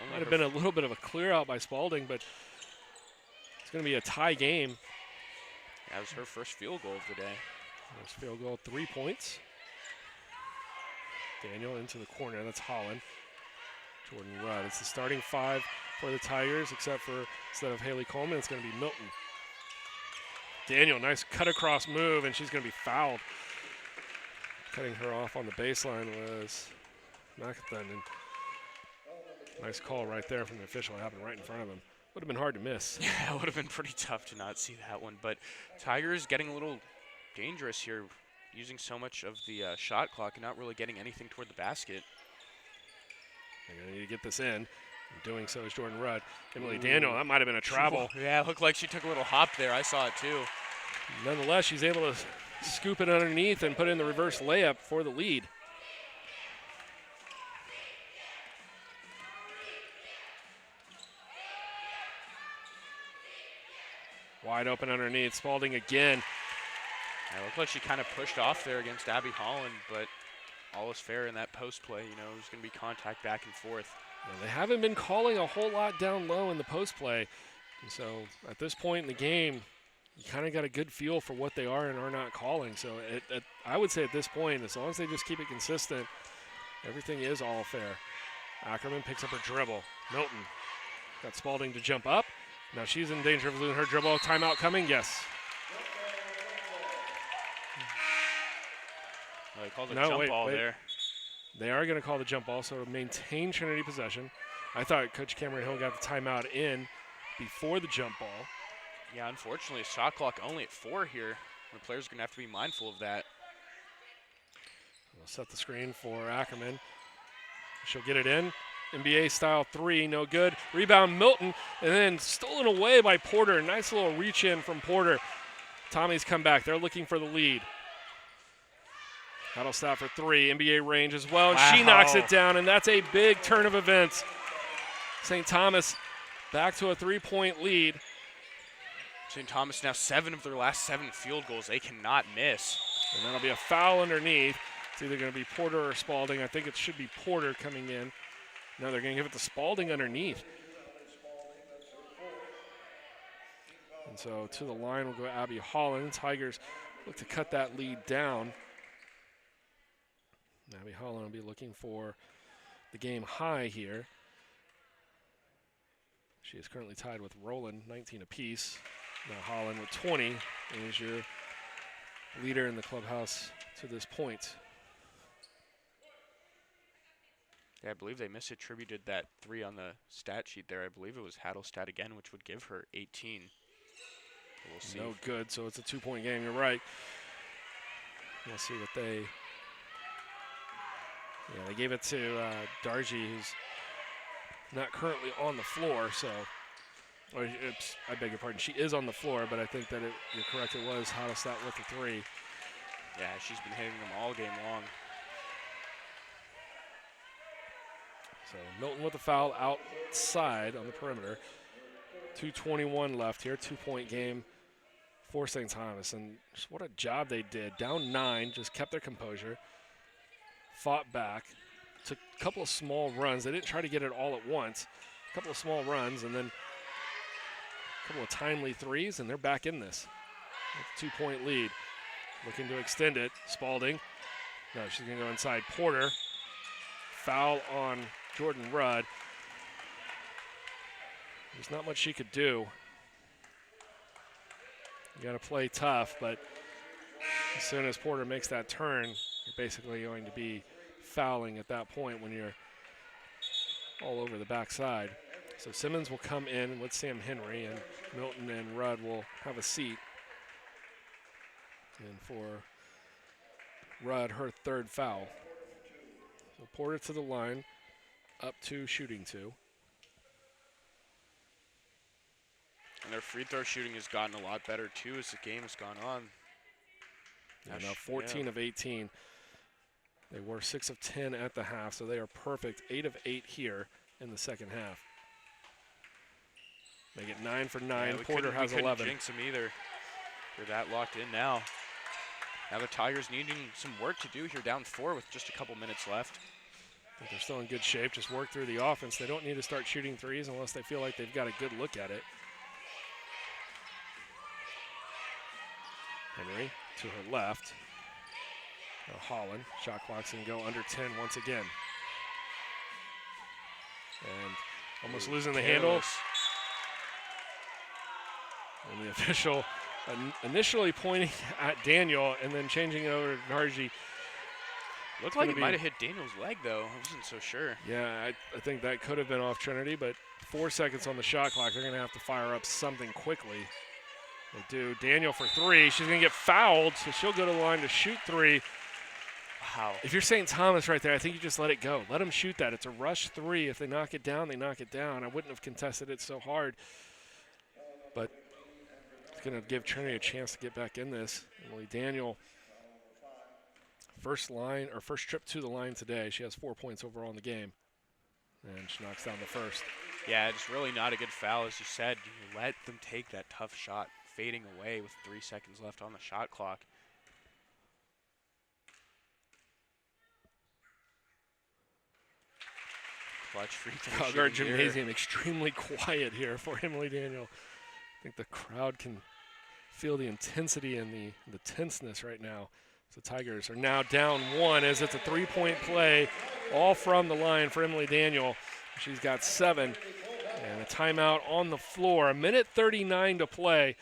Might have been a little bit of a clear out by Spalding, but it's going to be a tie game. That was her first field goal of the day. First field goal, 3 points. Daniel into the corner. That's Holland. Jordan Rudd. It's the starting 5 for the Tigers, except for instead of Haley Coleman, it's going to be Milton. Daniel, nice cut across move, and she's going to be fouled. Cutting her off on the baseline was McAthon. And nice call right there from the official. It happened right in front of him. Would have been hard to miss. Yeah, it would have been pretty tough to not see that one. But Tigers getting a little dangerous here, using so much of the shot clock and not really getting anything toward the basket. They're going to need to get this in. And doing so is Jordan Rudd. Emily Daniel, that might have been a travel. Yeah, it looked like she took a little hop there. I saw it too. Nonetheless, she's able to scoop it underneath and put in the reverse layup for the lead. Wide open underneath. Spalding again. It looked like she kind of pushed off there against Abby Holland, but all is fair in that post play. You know, there's going to be contact back and forth. Yeah, they haven't been calling a whole lot down low in the post play. And so at this point in the game, you kind of got a good feel for what they are and are not calling. So I would say at this point, as long as they just keep it consistent, everything is all fair. Ackerman picks up her dribble. Milton got Spalding to jump up. Now she's in danger of losing her dribble. Timeout coming, yes. Well, they called a jump ball there. They are going to call the jump ball, so to maintain Trinity possession. I thought Coach Cameron Hill got the timeout in before the jump ball. Yeah, unfortunately, shot clock only at 4 here. The players are going to have to be mindful of that. We'll set the screen for Ackerman. She'll get it in. NBA style 3, no good. Rebound Milton, and then stolen away by Porter. Nice little reach in from Porter. Tommy's come back. They're looking for the lead. That'll stop for 3. NBA range as well, and she knocks it down, and that's a big turn of events. St. Thomas back to a 3-point lead. St. Thomas now 7 of their last 7 field goals. They cannot miss. And that'll be a foul underneath. It's either going to be Porter or Spalding. I think it should be Porter coming in. No, they're going to give it to Spalding underneath. And so to the line will go Abby Holland. Tigers look to cut that lead down. Abby Holland will be looking for the game high here. She is currently tied with Rowland, 19 apiece. Now Holland with 20 is your leader in the clubhouse to this point. Yeah, I believe they misattributed that 3 on the stat sheet there. I believe it was Hadelstad again, which would give her 18. But we'll see. No good, so it's a 2-point game. You're right. We'll see what they... Yeah, they gave it to Dargy, who's not currently on the floor, so... Or, I beg your pardon. She is on the floor, but I think that you're correct. It was Hadelstad with the 3. Yeah, she's been hitting them all game long. So Milton with the foul outside on the perimeter. 2:21 left here. 2-point game for St. Thomas. And just what a job they did. Down 9, just kept their composure. Fought back. Took a couple of small runs. They didn't try to get it all at once. A couple of small runs and then a couple of timely threes, and they're back in this. 2-point lead. Looking to extend it. Spalding. No, she's going to go inside Porter. Foul on Jordan Rudd. There's not much she could do. You got to play tough, but as soon as Porter makes that turn, you're basically going to be fouling at that point when you're all over the backside. So Simmons will come in with Sam Henry, and Milton and Rudd will have a seat. And for Rudd, her 3rd foul. So Porter to the line, up 2, shooting 2. And their free throw shooting has gotten a lot better, too, as the game has gone on. Now 14 of 18. They were 6 of 10 at the half, so they are perfect. 8 of 8 here in the second half. They get 9 for 9. Yeah, Porter has we 11. Jinx them either. They're that locked in now. Now the Tigers needing some work to do here, down 4 with just a couple minutes left. I think they're still in good shape. Just work through the offense. They don't need to start shooting threes unless they feel like they've got a good look at it. Henry to her left. Now Holland. Shot clock's going to go under 10 once again. And almost losing the handle. And the official initially pointing at Daniel and then changing it over to Narji. Looked like it might have hit Daniel's leg, though. I wasn't so sure. Yeah, I think that could have been off Trinity, but 4 seconds on the shot clock. They're going to have to fire up something quickly. They do. Daniel for 3. She's going to get fouled, so she'll go to the line to shoot 3. Wow. If you're St. Thomas right there, I think you just let it go. Let them shoot that. It's a rush 3. If they knock it down, they knock it down. I wouldn't have contested it so hard. But it's going to give Trinity a chance to get back in this. Emily Daniel, first trip to the line today. She has 4 points overall in the game. And she knocks down the first. Yeah, it's really not a good foul, as you said. You let them take that tough shot, fading away with 3 seconds left on the shot clock. Clutch free throw Calgary shooting here. Gymnasium extremely quiet here for Emily Daniel. I think the crowd can feel the intensity and the tenseness right now. The Tigers are now down 1 as it's a 3-point play, all from the line for Emily Daniel. She's got 7, and a timeout on the floor. 1:39 to play.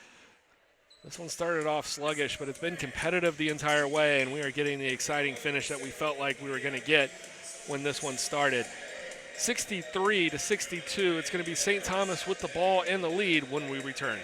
This one started off sluggish, but it's been competitive the entire way, and we are getting the exciting finish that we felt like we were going to get when this one started. 63-62. It's going to be St. Thomas with the ball in the lead when we return.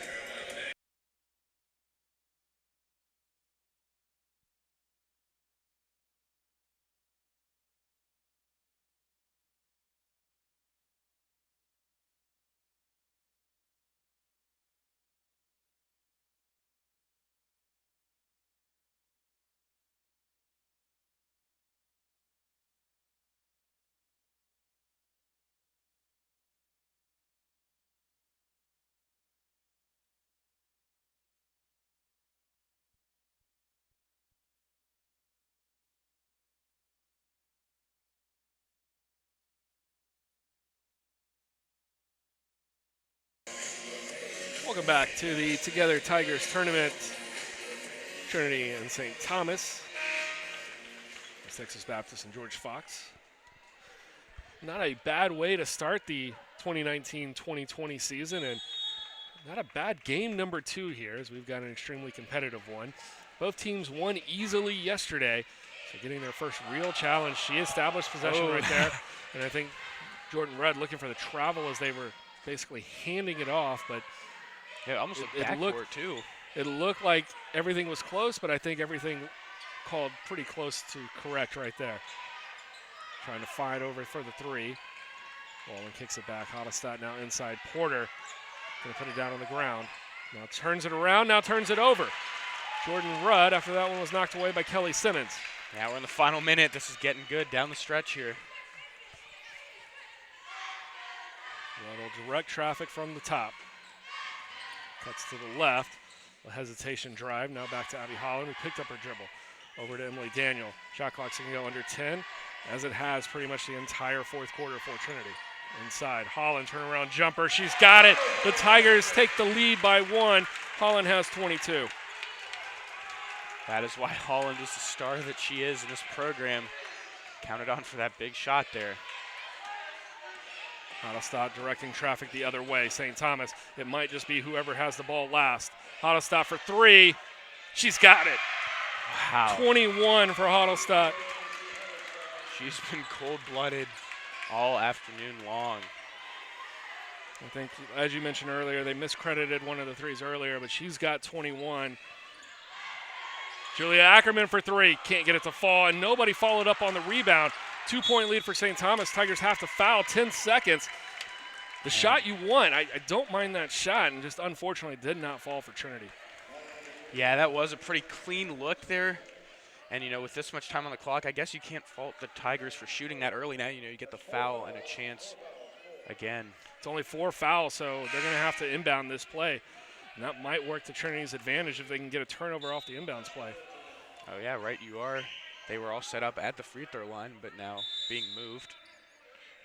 Welcome back to the Together Tigers tournament. Trinity and St. Thomas. Texas Baptist and George Fox. Not a bad way to start the 2019-2020 season, and not a bad game number 2 here, as we've got an extremely competitive one. Both teams won easily yesterday, so getting their first real challenge. She established possession right there, and I think Jordan Rudd looking for the travel as they were basically handing it off, but yeah, almost a backcourt too. It looked like everything was close, but I think everything called pretty close to correct right there. Trying to fight over for the 3. Wallen kicks it back. Hottestad now inside. Porter going to put it down on the ground. Now turns it around, now turns it over. Jordan Rudd, after that one was knocked away by Kelly Simmons. Yeah, we're in the final minute. This is getting good down the stretch here. Rudd will direct traffic from the top. Cuts to the left. A hesitation drive. Now back to Abby Holland, who picked up her dribble. Over to Emily Daniel. Shot clock's going to go under 10, as it has pretty much the entire fourth quarter for Trinity. Inside, Holland, turnaround jumper. She's got it. The Tigers take the lead by 1. Holland has 22. That is why Holland is the star that she is in this program. Counted on for that big shot there. Hottestad directing traffic the other way. St. Thomas, it might just be whoever has the ball last. Hottestad for 3. She's got it. Wow. 21 for Hottestad. She's been cold-blooded all afternoon long. I think, as you mentioned earlier, they miscredited one of the 3s earlier, but she's got 21. Julia Ackerman for 3. Can't get it to fall, and nobody followed up on the rebound. 2-point lead for St. Thomas. Tigers have to foul. 10 seconds. The shot you want. I don't mind that shot, and just unfortunately did not fall for Trinity. Yeah, that was a pretty clean look there. And, with this much time on the clock, I guess you can't fault the Tigers for shooting that early. Now, you get the foul and a chance again. It's only 4 fouls, so they're going to have to inbound this play. And that might work to Trinity's advantage if they can get a turnover off the inbounds play. Oh, yeah, right you are. They were all set up at the free throw line, but now being moved.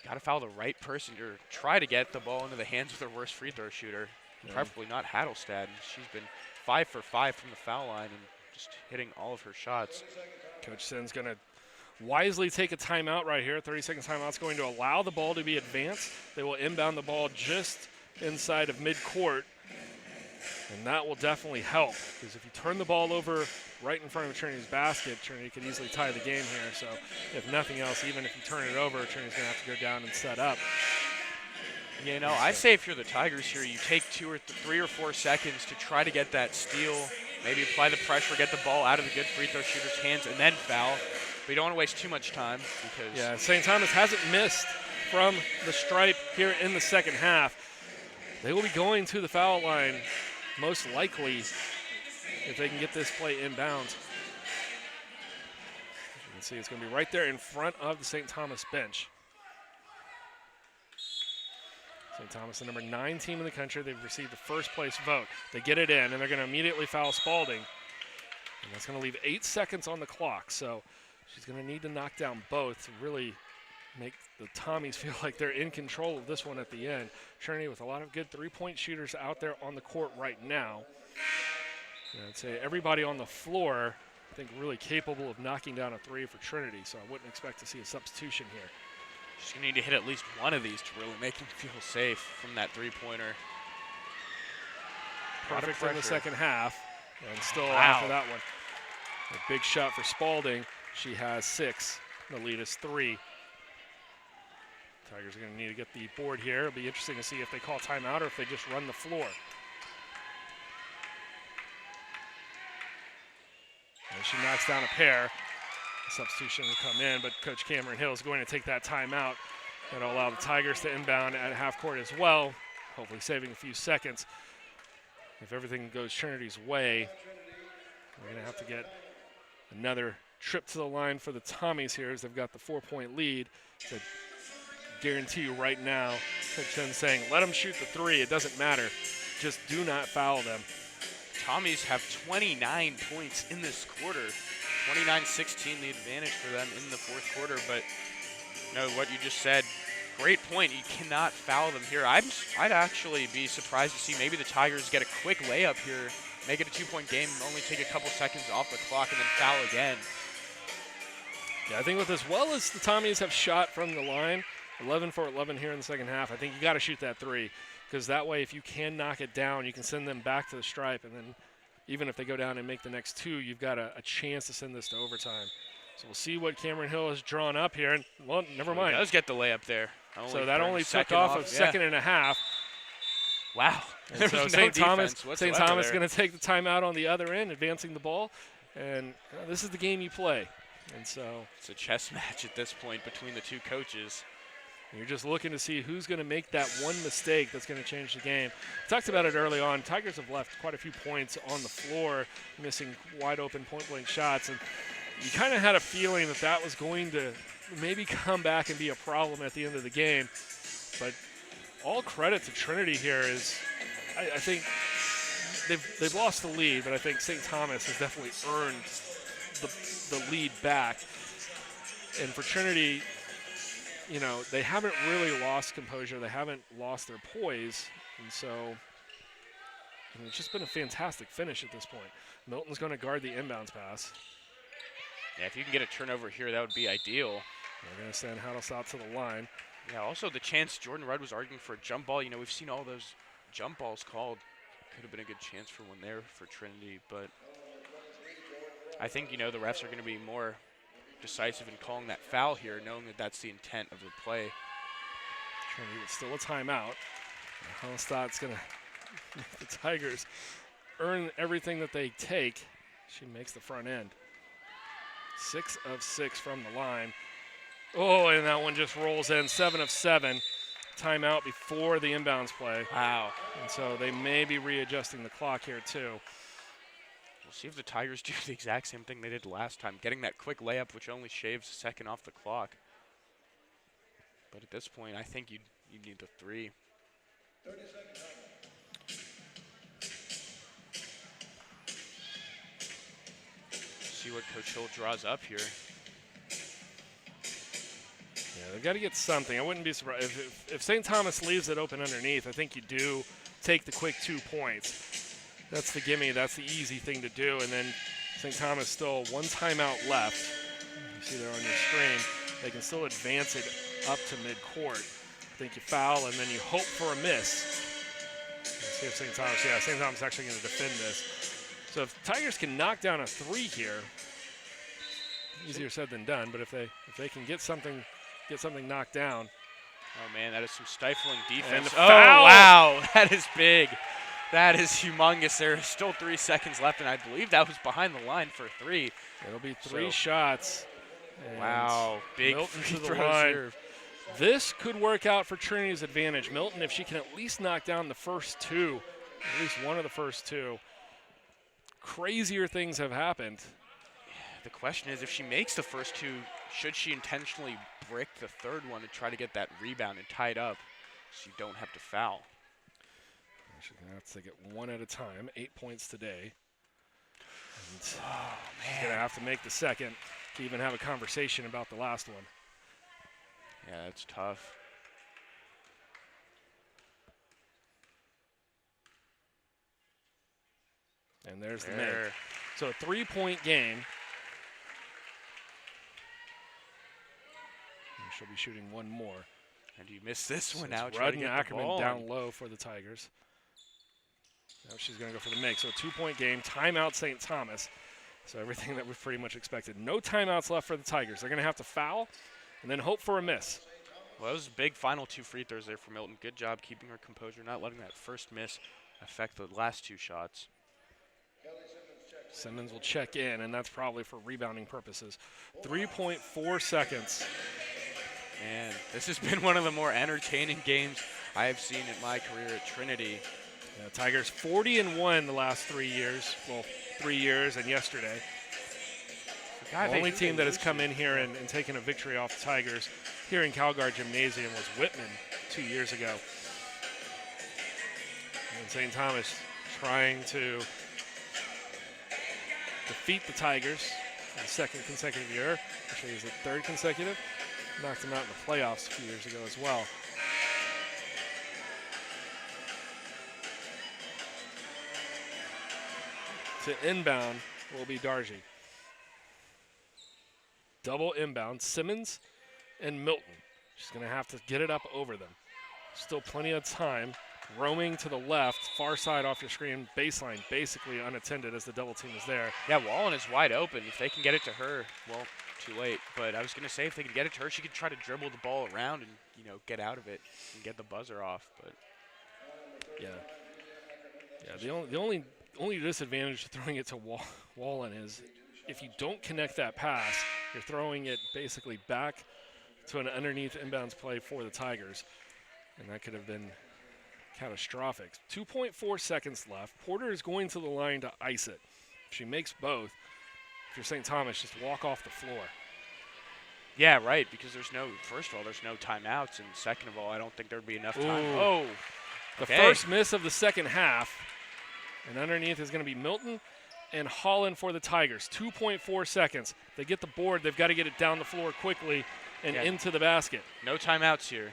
Got to foul the right person to try to get the ball into the hands of their worst free throw shooter. Yeah. Preferably not Hattelstad. She's been 5 for 5 from the foul line and just hitting all of her shots. Coach Sin's going to wisely take a timeout right here. 30-second timeout's going to allow the ball to be advanced. They will inbound the ball just inside of midcourt, and that will definitely help, because if you turn the ball over right in front of Trinity's basket, Trinity could easily tie the game here. So if nothing else, even if you turn it over, Trinity's going to have to go down and set up. I say if you're the Tigers here, you take 2 or 3 or 4 seconds to try to get that steal, maybe apply the pressure, get the ball out of the good free throw shooter's hands, and then foul. But you don't want to waste too much time because... Yeah, St. Thomas hasn't missed from the stripe here in the second half. They will be going to the foul line most likely if they can get this play inbounds. You can see it's going to be right there in front of the St. Thomas bench. St. Thomas, the number 9 team in the country. They've received the first place vote. They get it in, and they're going to immediately foul Spalding. And that's going to leave 8 seconds on the clock. So she's going to need to knock down both to really make the Tommies feel like they're in control of this one at the end. Trinity with a lot of good three-point shooters out there on the court right now. And I'd say everybody on the floor, I think, really capable of knocking down a three for Trinity, so I wouldn't expect to see a substitution here. She's going to need to hit at least one of these to really make him feel safe from that three-pointer. Perfect in the second half, and still Wow. after that one. A big shot for Spalding. She has 6. The lead is 3. Tigers are going to need to get the board here. It'll be interesting to see if they call timeout or if they just run the floor. And she knocks down a pair. The substitution will come in, but Coach Cameron Hill is going to take that timeout. That'll allow the Tigers to inbound at half court as well, hopefully saving a few seconds. If everything goes Trinity's way, we're going to have to get another trip to the line for the Tommies here as they've got the 4-point lead. To guarantee you right now, Coach Tim's saying, let them shoot the three. It doesn't matter. Just do not foul them. Tommies have 29 points in this quarter. 29-16 the advantage for them in the fourth quarter. But no, what you just said, great point. You cannot foul them here. I'd actually be surprised to see maybe the Tigers get a quick layup here, make it a 2-point game, and only take a couple seconds off the clock and then foul again. Yeah, I think with as well as the Tommies have shot from the line, 11 for 11 here in the second half, I think you got to shoot that three, because that way if you can knock it down, you can send them back to the stripe, and then even if they go down and make the next 2, you've got a chance to send this to overtime. So we'll see what Cameron Hill has drawn up here, and well, never mind. He does get the layup there. So that only took off a second and a half. Wow. And so St. Thomas going to take the timeout on the other end, advancing the ball, and this is the game you play. And so it's a chess match at this point between the two coaches. You're just looking to see who's going to make that one mistake that's going to change the game. Talked about it early on. Tigers have left quite a few points on the floor, missing wide open point-blank shots, and you kind of had a feeling that that was going to maybe come back and be a problem at the end of the game. But all credit to Trinity here is, I think they've lost the lead, but I think St. Thomas has definitely earned the lead back. And for Trinity, you know, they haven't really lost composure. They haven't lost their poise. And so it's just been a fantastic finish at this point. Milton's going to guard the inbounds pass. Yeah, if you can get a turnover here, that would be ideal. They're going to send Haddelstott to the line. Yeah, also the chance Jordan Rudd was arguing for a jump ball. You know, we've seen all those jump balls called. Could have been a good chance for one there for Trinity, but I think, you know, the refs are going to be more decisive in calling that foul here, knowing that that's the intent of the play. Trinity with still a timeout. Haddelsstott's going to make the Tigers earn everything that they take. She makes the front end. 6 of 6 from the line. Oh, and that one just rolls in. 7 of 7. Timeout before the inbounds play. Wow. And so they may be readjusting the clock here too. We'll see if the Tigers do the exact same thing they did last time, getting that quick layup, which only shaves a second off the clock. But at this point, I think you need the three. 30 seconds. See what Coach Hill draws up here. Yeah, they've got to get something. I wouldn't be surprised. If St. Thomas leaves it open underneath, I think you do take the quick 2 points. That's the gimme. That's the easy thing to do. And then St. Thomas still 1 timeout left. You see there on your screen. They can still advance it up to midcourt. I think you foul, and then you hope for a miss. Let's see if St. Thomas, yeah, St. Thomas is actually going to defend this. So if Tigers can knock down a 3 here, easier said than done, but if they can get something knocked down. Oh, man, that is some stifling defense. And oh, foul. Wow, that is big. That is humongous. There are still 3 seconds left, and I believe that was behind the line for 3. It'll be 3 shots. Wow, big Milton free to the throws line. here. This could work out for Trinity's advantage. Milton, if she can at least knock down the first 2, at least one of the first 2, crazier things have happened. The question is, if she makes the first 2, should she intentionally brick the third one to try to get that rebound and tie it up? so you don't have to foul. She's going to have to take it one at a time. 8 points today. And she's going to have to make the second to even have a conversation about the last one. Yeah, that's tough. And there's the make. So a 3-point game. And she'll be shooting one more. And you missed this one Now out. Rudd and Ackerman down low for the Tigers. Now she's going to go for the make. So a 2-point game. Timeout St. Thomas. So everything that we've pretty much expected. No timeouts left for the Tigers. They're going to have to foul and then hope for a miss. Well, that was a big final 2 free throws there for Milton. Good job keeping her composure, not letting that first miss affect the last 2 shots. Simmons will check in, and that's probably for rebounding purposes. 3.4 seconds. And this has been one of the more entertaining games I have seen in my career at Trinity. Yeah, Tigers 40-1 the last 3 years. Well, 3 years and yesterday. The only team that has come in here and taken a victory off the Tigers here in Calgar Gymnasium was Whitman 2 years ago. And St. Thomas trying to defeat the Tigers for the second consecutive year. Actually, is it third consecutive? Knocked them out in the playoffs a few years ago as well. To inbound will be Dargy. Double inbound, Simmons and Milton. She's going to have to get it up over them. Still plenty of time. Roaming to the left, far side off your screen, baseline basically unattended as the double team is there. Yeah, Wallen is wide open. If they can get it to her, well, too late. But I was going to say if they can get it to her, she could try to dribble the ball around and, get out of it and get the buzzer off. But yeah, the only disadvantage to throwing it to Wallen is if you don't connect that pass, you're throwing it basically back to an underneath inbounds play for the Tigers, and that could have been catastrophic. 2.4 seconds left. Porter is going to the line to ice it. If she makes both, if you're St. Thomas, just walk off the floor. yeah, right, because first of all, there's no timeouts, and second of all, I don't think there'd be enough time. Ooh. Oh, The okay. first miss of the second half, and underneath is going to be Milton and Holland for the Tigers. 2.4 seconds. They get the board. They've got to get it down the floor quickly and into the basket. No timeouts here.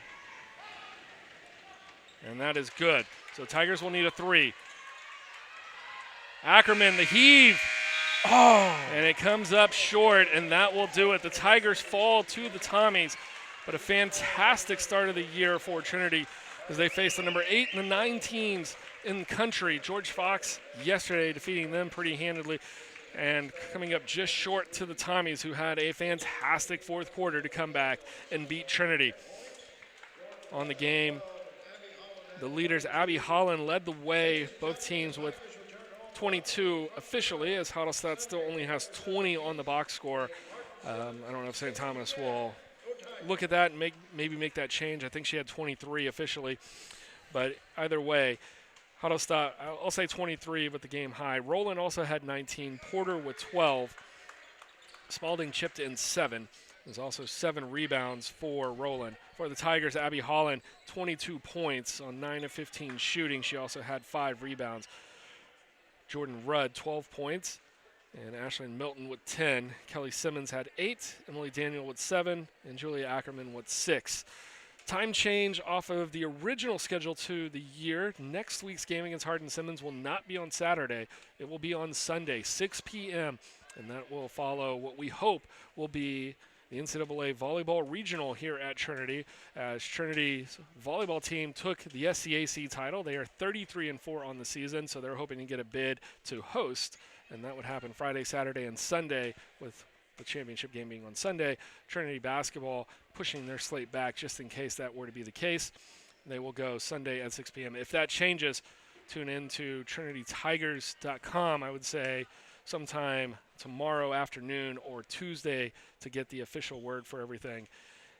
And that is good. So Tigers will need a 3. Ackerman, the heave. Oh! And it comes up short, and that will do it. The Tigers fall to the Tommies. But a fantastic start of the year for Trinity as they face the number 8 and the 9 teams in the country. George Fox yesterday defeating them pretty handedly and coming up just short to the Tommies, who had a fantastic fourth quarter to come back and beat Trinity. On the game, the leaders, Abby Holland, led the way, both teams with 22 officially, as Huddlestott still only has 20 on the box score. I don't know if St. Thomas will look at that and maybe make that change. I think she had 23 officially. But either way, Huddlestott, I'll say 23 with the game high. Rowland also had 19. Porter with 12. Spalding chipped in 7. There's also 7 rebounds for Rowland. For the Tigers, Abby Holland, 22 points on 9 of 15 shooting. She also had 5 rebounds. Jordan Rudd, 12 points. And Ashlyn Milton with 10. Kelly Simmons had 8. Emily Daniel with 7. And Julia Ackerman with 6. Time change off of the original schedule to the year. Next week's game against Hardin-Simmons will not be on Saturday. It will be on Sunday, 6 p.m. And that will follow what we hope will be the NCAA Volleyball Regional here at Trinity, as Trinity's volleyball team took the SCAC title. They are 33-4 on the season, so they're hoping to get a bid to host, and that would happen Friday, Saturday, and Sunday, with the championship game being on Sunday. Trinity basketball pushing their slate back just in case that were to be the case. They will go Sunday at 6 p.m. If that changes, tune in to TrinityTigers.com, I would say, sometime tomorrow afternoon or Tuesday to get the official word for everything.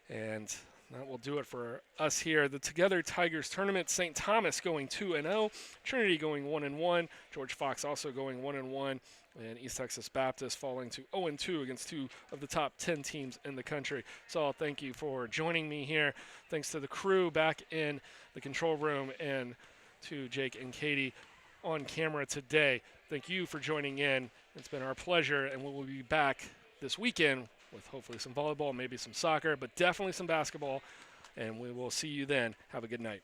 And That will do it for us here. The Together Tigers tournament, St. Thomas going 2-0, Trinity going 1-1, George Fox also going 1-1, and East Texas Baptist falling to 0-2 against 2 of the top 10 teams in the country. So I'll thank you for joining me here. Thanks to the crew back in the control room and to Jake and Katie on camera today. Thank you for joining in. It's been our pleasure, and we will be back this weekend with hopefully some volleyball, maybe some soccer, but definitely some basketball. And we will see you then. Have a good night.